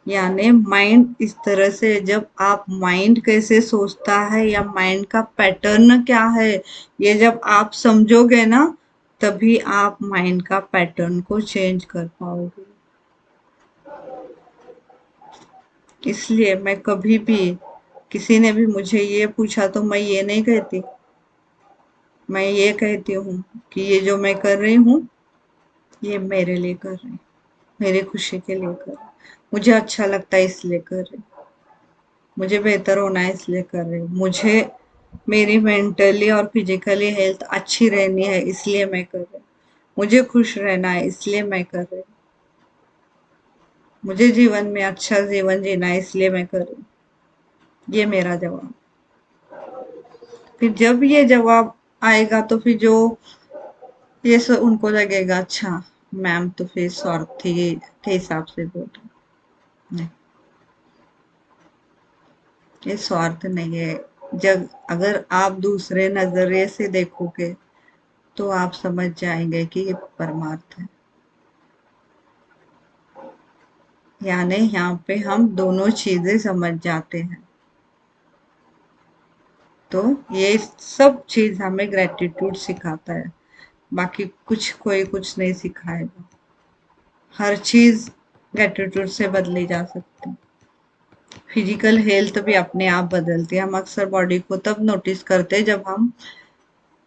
यानी माइंड इस तरह से, जब आप माइंड कैसे सोचता है या माइंड का पैटर्न क्या है, ये जब आप समझोगे ना, तभी आप माइंड का पैटर्न को चेंज कर पाओगे। इसलिए मैं कभी भी किसी ने भी मुझे ये पूछा तो मैं ये नहीं कहती, मैं ये कहती हूँ कि ये जो मैं कर रही हूँ ये मेरे लिए कर रही हूँ, मेरी खुशी के लिए कर रही हूँ, मुझे अच्छा लगता है इसलिए कर रही हूँ, मुझे बेहतर होना है इसलिए कर रही हूँ, मुझे मेरी मेंटली और फिजिकली हेल्थ अच्छी रहनी है इसलिए मैं कर रही हूँ, मुझे खुश रहना है इसलिए मैं कर रही हूँ, मुझे जीवन में अच्छा जीवन जीना है इसलिए मैं कर रही हूँ। ये मेरा जवाब। फिर जब ये जवाब आएगा तो फिर जो ये सब उनको लगेगा अच्छा मैम तो फिर स्वार्थी के हिसाब से बोल रही। नहीं, ये स्वार्थ नहीं है। जब अगर आप दूसरे नजरिए से देखोगे तो आप समझ जाएंगे कि ये परमार्थ है। यानी यहाँ पे हम दोनों चीजें समझ जाते हैं। तो ये सब चीज हमें ग्रेटिट्यूड सिखाता है, बाकी कुछ कोई कुछ नहीं सिखाएगा। हर चीज ग्रेटिट्यूड से बदली जा सकती है। फिजिकल हेल्थ भी अपने आप बदलती है। हम अक्सर बॉडी को तब नोटिस करते हैं जब हम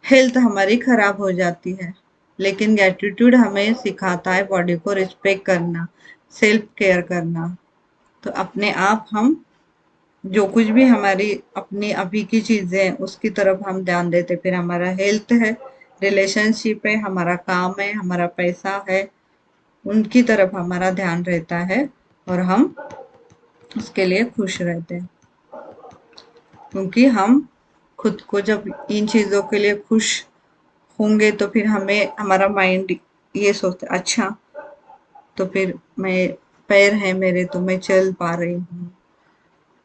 हेल्थ हमारी खराब हो जाती है, लेकिन ग्रेटिट्यूड हमें सिखाता है बॉडी को रिस्पेक्ट करना, सेल्फ केयर करना। तो अपने आप हम जो कुछ भी हमारी अपनी अभी की चीजें हैं उसकी तरफ हम ध्यान देते, फिर हमारा हेल्थ है, रिलेशनशिप है, हमारा काम है, हमारा पैसा है, उनकी तरफ हमारा ध्यान रहता है और हम उसके लिए खुश रहते हैं। क्योंकि हम खुद को जब इन चीजों के लिए खुश होंगे तो फिर हमें हमारा माइंड ये सोचता अच्छा तो फिर मैं पैर है मेरे तो मैं चल पा रही हूँ,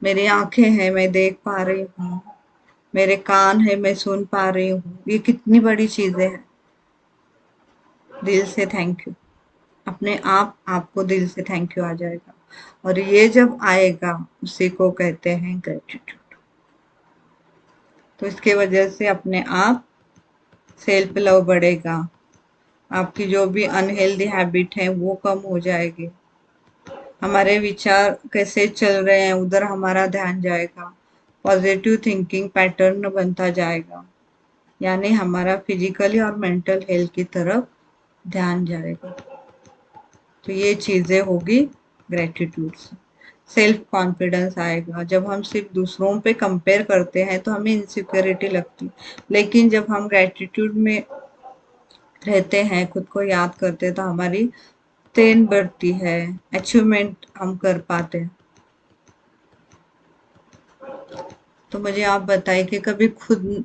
मेरी आंखें हैं मैं देख पा रही हूँ, मेरे कान है मैं सुन पा रही हूँ, ये कितनी बड़ी चीजें हैं। दिल से थैंक यू, अपने आप आपको दिल से थैंक यू आ जाएगा। और ये जब आएगा उसी को कहते हैं ग्रेटिट्यूड। तो इसके वजह से अपने आप सेल्फ लव बढ़ेगा, आपकी जो भी अनहेल्दी हैबिट है वो कम हो जाएगी, हमारे विचार कैसे चल रहे हैं उधर हमारा ध्यान जाएगा, पॉजिटिव थिंकिंग पैटर्न बनता जाएगा, यानी हमारा फिजिकली और मेंटल हेल्थ की तरफ ध्यान जाएगा। तो ये चीजें होगी ग्रेटिट्यूड से। सेल्फ कॉन्फिडेंस आएगा। जब हम सिर्फ दूसरों पे कंपेयर करते हैं तो हमें इनसिक्योरिटी लगती, लेकिन जब हम ग्रेटिट्यूड में रहते हैं, खुद को याद करते हैं तो हमारी ट्रेन बढ़ती है, अचीवमेंट हम कर पाते हैं। तो मुझे आप बताइए कि कभी खुद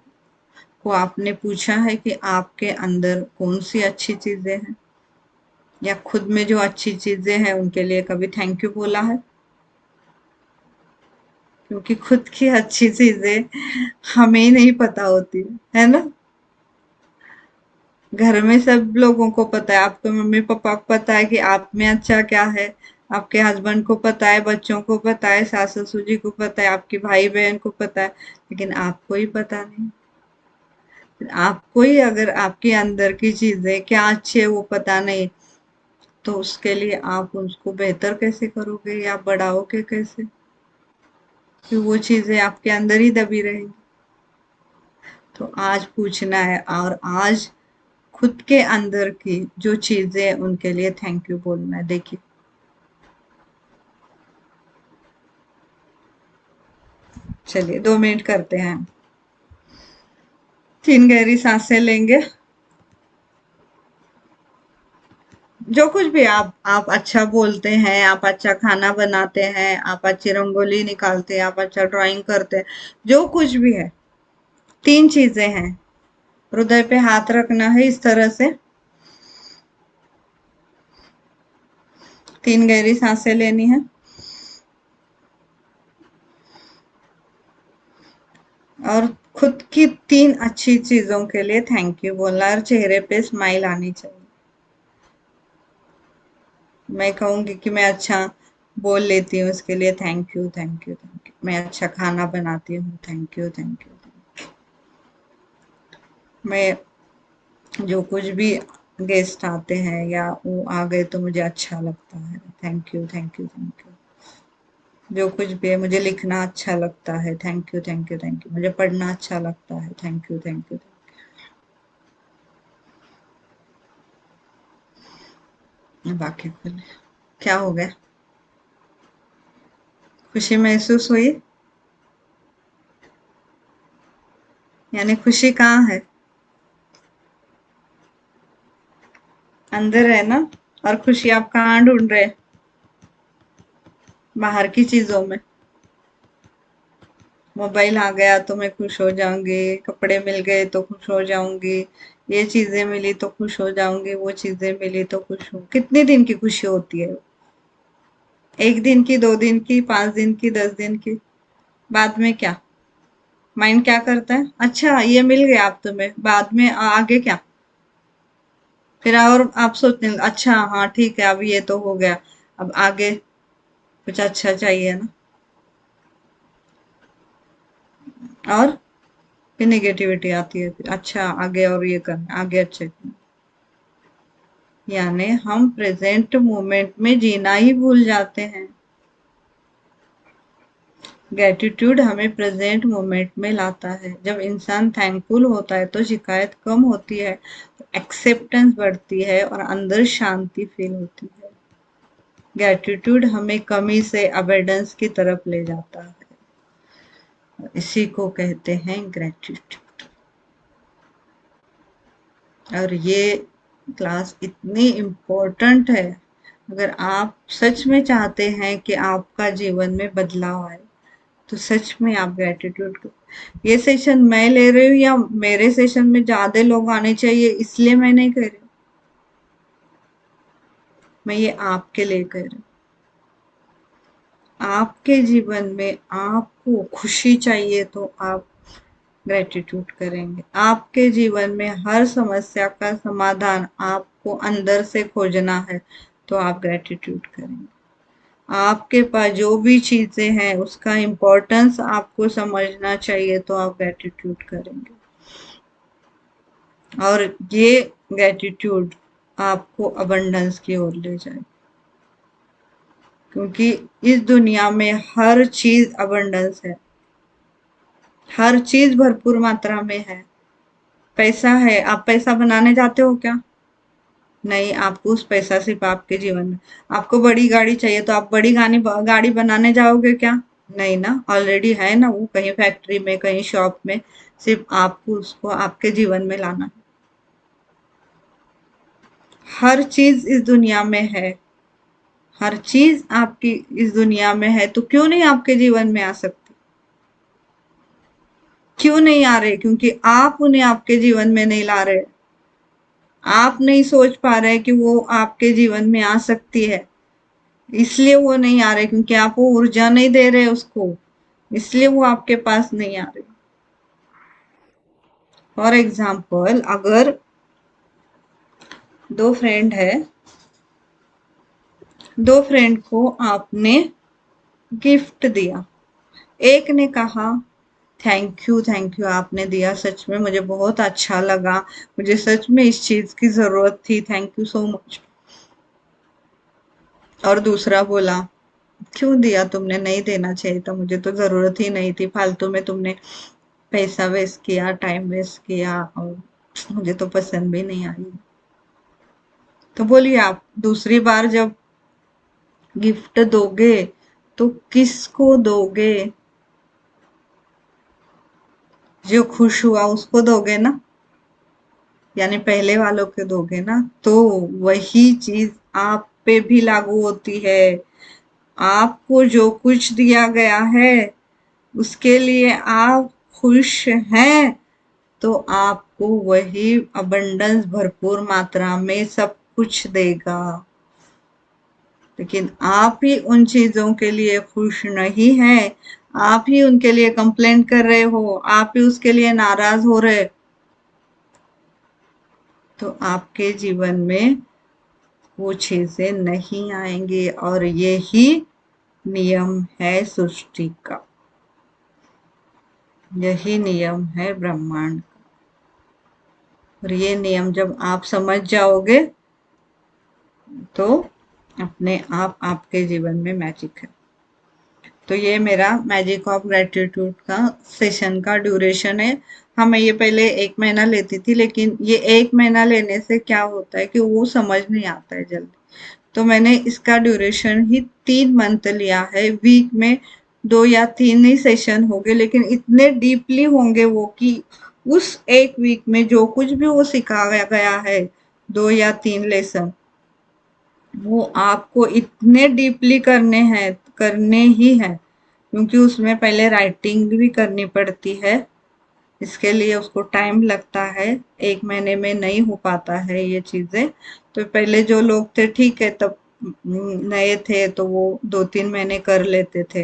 को आपने पूछा है कि आपके अंदर कौन सी अच्छी चीजें हैं, या खुद में जो अच्छी चीजें हैं उनके लिए कभी थैंक यू बोला है? क्योंकि खुद की अच्छी चीजें हमें ही नहीं पता होती है ना। घर में सब लोगों को पता है, आपके मम्मी पापा को पता है कि आप में अच्छा क्या है, आपके हस्बैंड को पता है, बच्चों को पता है, सास ससुर जी को पता है, आपके भाई बहन को पता है, लेकिन आपको ही पता नहीं। आपको ही अगर आपके अंदर की चीजें क्या अच्छी है वो पता नहीं, तो उसके लिए आप उसको बेहतर कैसे करोगे या बढ़ाओगे कैसे? फिर वो चीजें आपके अंदर ही दबी रहेंगी। तो आज पूछना है और आज खुद के अंदर की जो चीजें हैं उनके लिए थैंक यू बोलना है। देखिए, चलिए 2 मिनट करते हैं। 3 गहरी सांसें लेंगे। जो कुछ भी आप अच्छा बोलते हैं, आप अच्छा खाना बनाते हैं, आप अच्छी रंगोली निकालते हैं, आप अच्छा ड्राइंग करते हैं, जो कुछ भी है, 3 चीजें हैं। हृदय पे हाथ रखना है इस तरह से, 3 गहरी सांसें लेनी है और खुद की 3 अच्छी चीजों के लिए थैंक यू बोलना है और चेहरे पे स्माइल आनी चाहिए। मैं कहूंगी कि मैं अच्छा बोल लेती हूँ, उसके लिए thank you thank you thank you. मैं अच्छा खाना बनाती हूँ, थैंक यू थैंक यू। मैं जो कुछ भी गेस्ट आते हैं या वो आ गए तो मुझे अच्छा लगता है, thank you thank you thank you. जो कुछ भी है, मुझे लिखना अच्छा लगता है, thank you thank you thank you. मुझे पढ़ना अच्छा लगता है, थैंक यू थैंक यू। बाकी खुले, क्या हो गया? खुशी महसूस हुई? यानी खुशी कहाँ है? अंदर है ना। और खुशी आप कहाँ ढूंढ रहे हैं? बाहर की चीजों में। मोबाइल आ गया तो मैं खुश हो जाऊंगी, कपड़े मिल गए तो खुश हो जाऊंगी, ये चीजें मिली तो खुश हो जाऊंगी, वो चीजें मिली तो खुश हूँ। कितने दिन की खुशी होती है? एक दिन की, 2 दिन की, 5 दिन की, 10 दिन की। बाद में क्या? माइंड क्या करता है? अच्छा ये मिल गया आप तुम्हें, बाद में आगे क्या? फिर और आप सोचने लगे, अच्छा हाँ ठीक है, अब ये तो हो गया, अब आगे कुछ अच्छा चाहिए ना। और फिर नेगेटिविटी आती है, फिर अच्छा आगे और ये करना, आगे अच्छे करना। यानी हम प्रेजेंट मोमेंट में जीना ही भूल जाते हैं। ग्रेटिट्यूड हमें प्रेजेंट मोमेंट में लाता है। जब इंसान थैंकफुल होता है तो शिकायत कम होती है, एक्सेप्टेंस बढ़ती है और अंदर शांति फील होती है। ग्रेटिट्यूड हमें कमी से अबेंडेंस की तरफ ले जाता है। इसी को कहते हैं ग्रेटिट्यूड। और ये क्लास इतनी इम्पोर्टेंट है। अगर आप सच में चाहते हैं कि आपका जीवन में बदलाव आए, तो सच में आप ग्रेटिट्यूड को, ये सेशन मैं ले रही हूँ या मेरे सेशन में ज्यादा लोग आने चाहिए इसलिए मैं नहीं कह रही हूँ, मैं ये आपके लिए कह रही हूँ। आपके जीवन में आपको खुशी चाहिए तो आप ग्रेटिट्यूड करेंगे। आपके जीवन में हर समस्या का समाधान आपको अंदर से खोजना है तो आप ग्रेटिट्यूड करेंगे। आपके पास जो भी चीजें हैं उसका इम्पोर्टेंस आपको समझना चाहिए तो आप ग्रेटिट्यूड करेंगे। और ये ग्रेटिट्यूड आपको अबंडेंस की ओर ले जाए, क्योंकि इस दुनिया में हर चीज अबंडेंस है, हर चीज भरपूर मात्रा में है। पैसा है, आप पैसा बनाने जाते हो क्या? नहीं, आपको उस पैसा सिर्फ आपके जीवन में, आपको बड़ी गाड़ी चाहिए तो आप बड़ी गाड़ी बनाने जाओगे क्या? नहीं ना, ऑलरेडी है ना वो, कहीं फैक्ट्री में, कहीं शॉप में। सिर्फ आपको उसको आपके जीवन में लाना है। हर चीज इस दुनिया में है, हर चीज आपकी इस दुनिया में है, तो क्यों नहीं आपके जीवन में आ सकती? क्यों नहीं आ रहे? क्योंकि आप उन्हें आपके जीवन में नहीं ला रहे। आप नहीं सोच पा रहे कि वो आपके जीवन में आ सकती है, इसलिए वो नहीं आ रहे, क्योंकि आप वो ऊर्जा नहीं दे रहे उसको, इसलिए वो आपके पास नहीं आ रहे। फॉर एग्जाम्पल, अगर दो फ्रेंड है, दो फ्रेंड को आपने गिफ्ट दिया। एक ने कहा थैंक यू आपने दिया, सच में मुझे बहुत अच्छा लगा, मुझे सच में इस चीज की जरूरत थी, थैंक यू सो मच। और दूसरा बोला क्यों दिया तुमने, नहीं देना चाहिए था, मुझे तो जरूरत ही नहीं थी, फालतू में तुमने पैसा वेस्ट किया, टाइम वेस्ट किया, और मुझे तो पसंद भी नहीं आई। तो बोलिए, आप दूसरी बार जब गिफ्ट दोगे तो किसको दोगे? जो खुश हुआ उसको दोगे ना, यानी पहले वालों के दोगे ना। तो वही चीज आप पे भी लागू होती है। आपको जो कुछ दिया गया है उसके लिए आप खुश हैं, तो आपको वही अबंडेंस भरपूर मात्रा में सब कुछ देगा। लेकिन आप ही उन चीजों के लिए खुश नहीं हैं, आप ही उनके लिए कंप्लेंट कर रहे हो, आप ही उसके लिए नाराज हो रहे, तो आपके जीवन में वो चीजें नहीं आएंगी। और यही नियम है सृष्टि का, यही नियम है ब्रह्मांड का। और ये नियम जब आप समझ जाओगे तो अपने आप आपके जीवन में मैजिक है। तो ये मेरा मैजिक ऑफ ग्रेटिट्यूड का सेशन का ड्यूरेशन है। हाँ, मैं ये पहले 1 महीना लेती थी, लेकिन ये 1 महीना लेने से क्या होता है कि वो समझ नहीं आता है जल्दी। तो मैंने इसका ड्यूरेशन ही 3 मंथ लिया है। वीक में 2 या 3 ही सेशन होंगे, लेकिन इतने डीपली होंगे वो कि उस एक वीक में जो कुछ भी वो सिखाया गया है, 2 या 3 लेसन, वो आपको इतने डीपली करने ही हैं, क्योंकि उसमें पहले राइटिंग भी करनी पड़ती है। इसके लिए उसको टाइम लगता है, 1 महीने में नहीं हो पाता है ये चीजें। तो पहले जो लोग थे, ठीक है, तब नए थे तो वो 2-3 महीने कर लेते थे,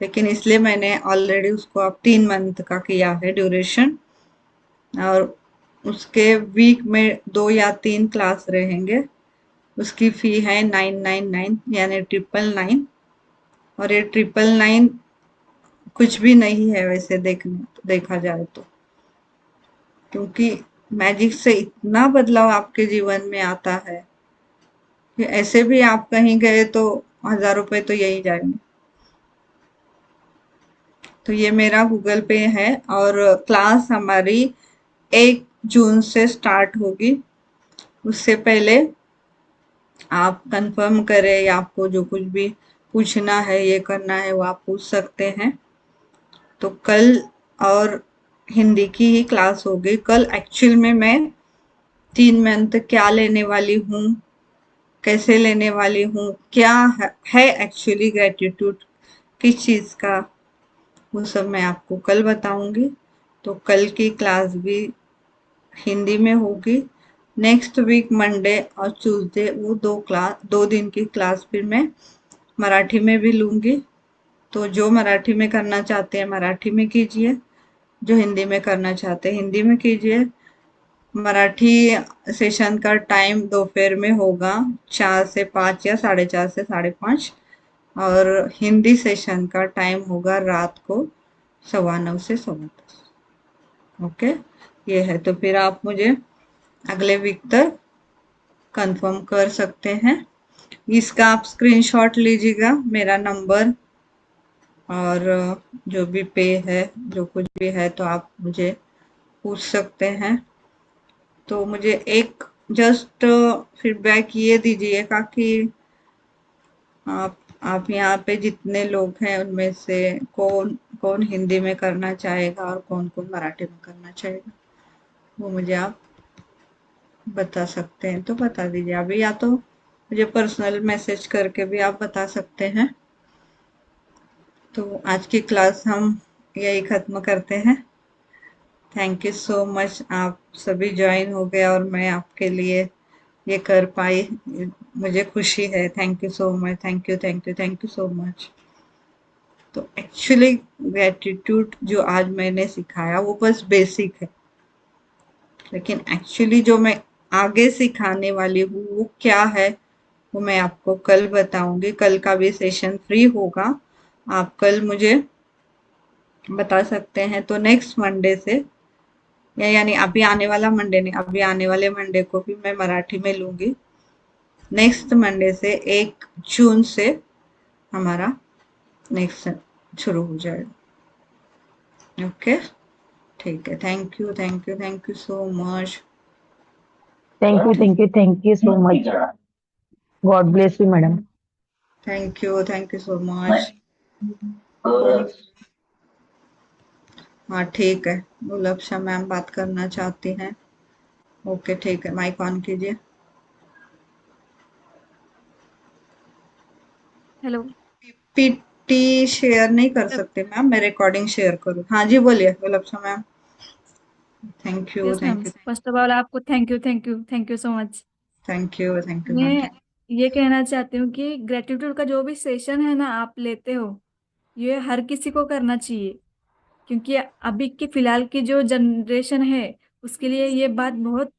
लेकिन इसलिए मैंने ऑलरेडी उसको अब 3 मंथ का किया है ड्यूरेशन। और उसके वीक में 2 या 3 क्लास रहेंगे। उसकी फी है 999, यानी 999। और ये 999 कुछ भी नहीं है वैसे देखा जाए तो, क्योंकि मैजिक से इतना बदलाव आपके जीवन में आता है कि ऐसे भी आप कहीं गए तो 1000 रुपए तो यही जाएंगे। तो ये मेरा गूगल पे है, और क्लास हमारी 1 जून से स्टार्ट होगी। उससे पहले आप कंफर्म करें, या आपको जो कुछ भी पूछना है, ये करना है, वो आप पूछ सकते हैं। तो कल और हिंदी की ही क्लास होगी। कल एक्चुअल में मैं 3 मंथ क्या लेने वाली हूँ, कैसे लेने वाली हूँ, क्या है एक्चुअली ग्रेटिट्यूड, किस चीज़ का, वो सब मैं आपको कल बताऊंगी। तो कल की क्लास भी हिंदी में होगी। नेक्स्ट वीक मंडे और ट्यूसडे वो 2 दिन की क्लास फिर मैं मराठी में भी लूंगी। तो जो मराठी में करना चाहते हैं मराठी में कीजिए, जो हिंदी में करना चाहते हैं हिंदी में कीजिए। मराठी सेशन का टाइम दोपहर में होगा, 4 से 5 या 4:30 से 5:30। और हिंदी सेशन का टाइम होगा रात को 9:15 से 10:15। ओके, ये है। तो फिर आप मुझे अगले वीक तक कंफर्म कर सकते हैं। इसका आप स्क्रीनशॉट लीजिएगा, मेरा नंबर और जो भी पे है, जो कुछ भी है, तो आप मुझे पूछ सकते हैं। तो मुझे एक जस्ट फीडबैक ये दीजिएगा कि आप यहाँ पे जितने लोग हैं उनमें से कौन कौन हिंदी में करना चाहेगा और कौन कौन मराठी में करना चाहेगा, वो मुझे आप बता सकते हैं तो बता दीजिए अभी, या तो मुझे पर्सनल मैसेज करके भी आप बता सकते हैं। तो आज की क्लास हम यही खत्म करते हैं। थैंक यू सो मच, आप सभी ज्वाइन हो गए और मैं आपके लिए ये कर पाई, मुझे खुशी है। Thank you so much, thank you, thank you, thank you so much. तो एक्चुअली ग्रेटिट्यूड जो आज मैंने सिखाया वो बस बेसिक है, लेकिन एक्चुअली जो मैं आगे सिखाने वाली हूँ वो क्या है, वो मैं आपको कल बताऊंगी। कल का भी सेशन फ्री होगा, आप कल मुझे बता सकते हैं। तो नेक्स्ट मंडे से, या यानी अभी आने वाला मंडे नहीं, अभी आने वाले मंडे को भी मैं मराठी में लूंगी। नेक्स्ट मंडे से 1 जून से हमारा नेक्स्ट शुरू हो जाएगा। ओके, ठीक है। Thank you, thank you, thank you so much. Thank you, thank you, thank you so much. God bless you, madam. Thank you so much. हाँ, ठीक है। गुलबक्षा मैम बात करना चाहती हैं। ओके, ठीक है, माइक ऑन कीजिए। हेलो। पीटी शेयर नहीं कर सकते मैम, मैं रिकॉर्डिंग शेयर करूँ? हाँ जी, बोलिए Gulbaksha ma'am. Thank you, yes ma'am, thank you, first of all आपको thank you, thank you, thank you so much. Thank you, thank you ma'am. मैं ये कहना चाहती हूँ कि ग्रेटिट्यूड का जो भी सेशन है ना आप लेते हो, ये हर किसी को करना चाहिए, क्योंकि अभी की फिलहाल की जो जनरेशन है उसके लिए ये बात बहुत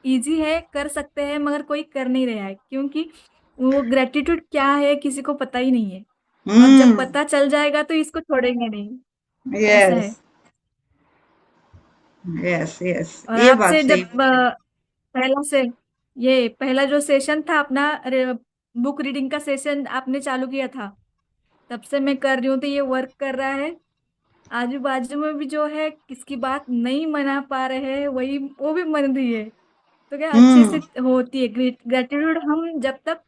इजी है, कर सकते हैं, मगर कोई कर नहीं रहा है, क्योंकि वो ग्रेटिट्यूड क्या है किसी को पता ही नहीं है। और जब हम्म। पता चल जाएगा तो इसको छोड़ेंगे नहीं, ऐसा यस, है। यस, यस, और ये बात आपसे सही जब बोली। पहला से ये पहला जो सेशन था अपना बुक रीडिंग का सेशन आपने चालू किया था, तब से मैं कर रही हूँ तो ये वर्क कर रहा है। आजू बाजू में भी जो है किसकी बात नहीं मना पा रहे हैं, वही वो भी मन रही है, तो क्या अच्छे से हम्म। होती है। ग्रेटिट्यूड हम जब तक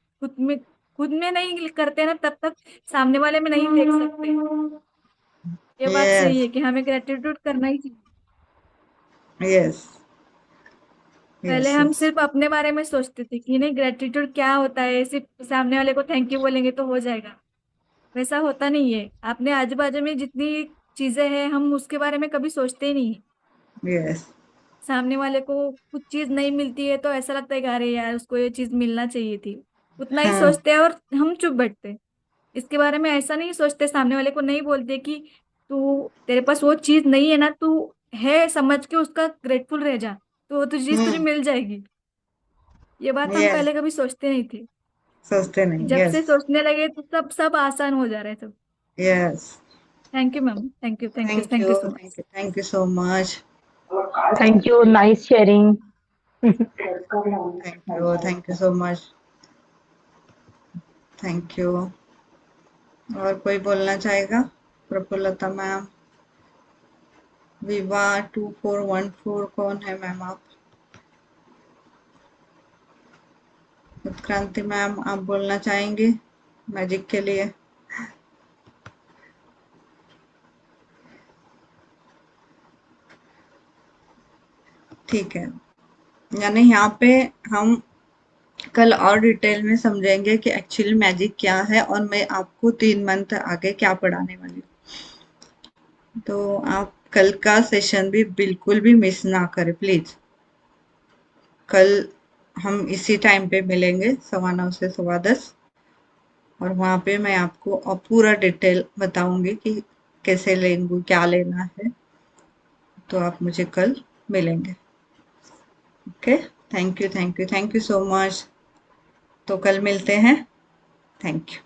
खुद में नहीं करते ना, तब तक सामने वाले में नहीं देख सकते। ये बात सही यस। है कि हमें ग्रेटिट्यूड करना ही चाहिए। यस। पहले यस। हम यस। सिर्फ अपने बारे में सोचते थे कि नहीं, ग्रेटिट्यूड क्या होता है, सिर्फ सामने वाले को थैंक यू बोलेंगे तो हो जाएगा। वैसा होता नहीं है। अपने आजू बाजू में जितनी चीजें हैं हम उसके बारे में कभी सोचते ही नहीं है। यस। सामने वाले को कुछ चीज नहीं मिलती है तो ऐसा लगता है कि अरे यार उसको ये चीज मिलना चाहिए थी, उतना ही हाँ। सोचते हैं और हम चुप बैठते हैं। इसके बारे में ऐसा नहीं सोचते, सामने वाले को नहीं बोलते कि तू तेरे पास वो चीज नहीं है ना, तू है समझ के उसका ग्रेटफुल रह जा, तो वो चीज तुझे हम्म। मिल जाएगी। ये बात हम यस। पहले कभी सोचते नहीं थे। सोचते नहीं। जब से यस। सोचने लगे तो सब सब आसान हो जा रहे थे। Yes. Thank you ma'am, thank you, thank you, thank thank you. You so thank much. You. Thank you so much. Thank you, nice sharing. Thank you. Thank you so much. Thank you. और कोई बोलना चाहेगा? प्रफुल्लता मैम। विवाह 2414 कौन है मैम आप? उत्क्रांति मैम आप बोलना चाहेंगे मैजिक के लिए? ठीक है। यानी यहाँ पे हम कल और डिटेल में समझेंगे कि एक्चुअली मैजिक क्या है और मैं आपको 3 मंथ आगे क्या पढ़ाने वाली हूँ। तो आप कल का सेशन भी बिल्कुल भी मिस ना करें प्लीज। कल हम इसी टाइम पे मिलेंगे 9:15 से 10:15, और वहाँ पे मैं आपको पूरा डिटेल बताऊंगी कि कैसे लेंगे, क्या लेना है। तो आप मुझे कल मिलेंगे। Okay. Thank you. Thank you. Thank you so much. तो कल मिलते हैं। Thank you.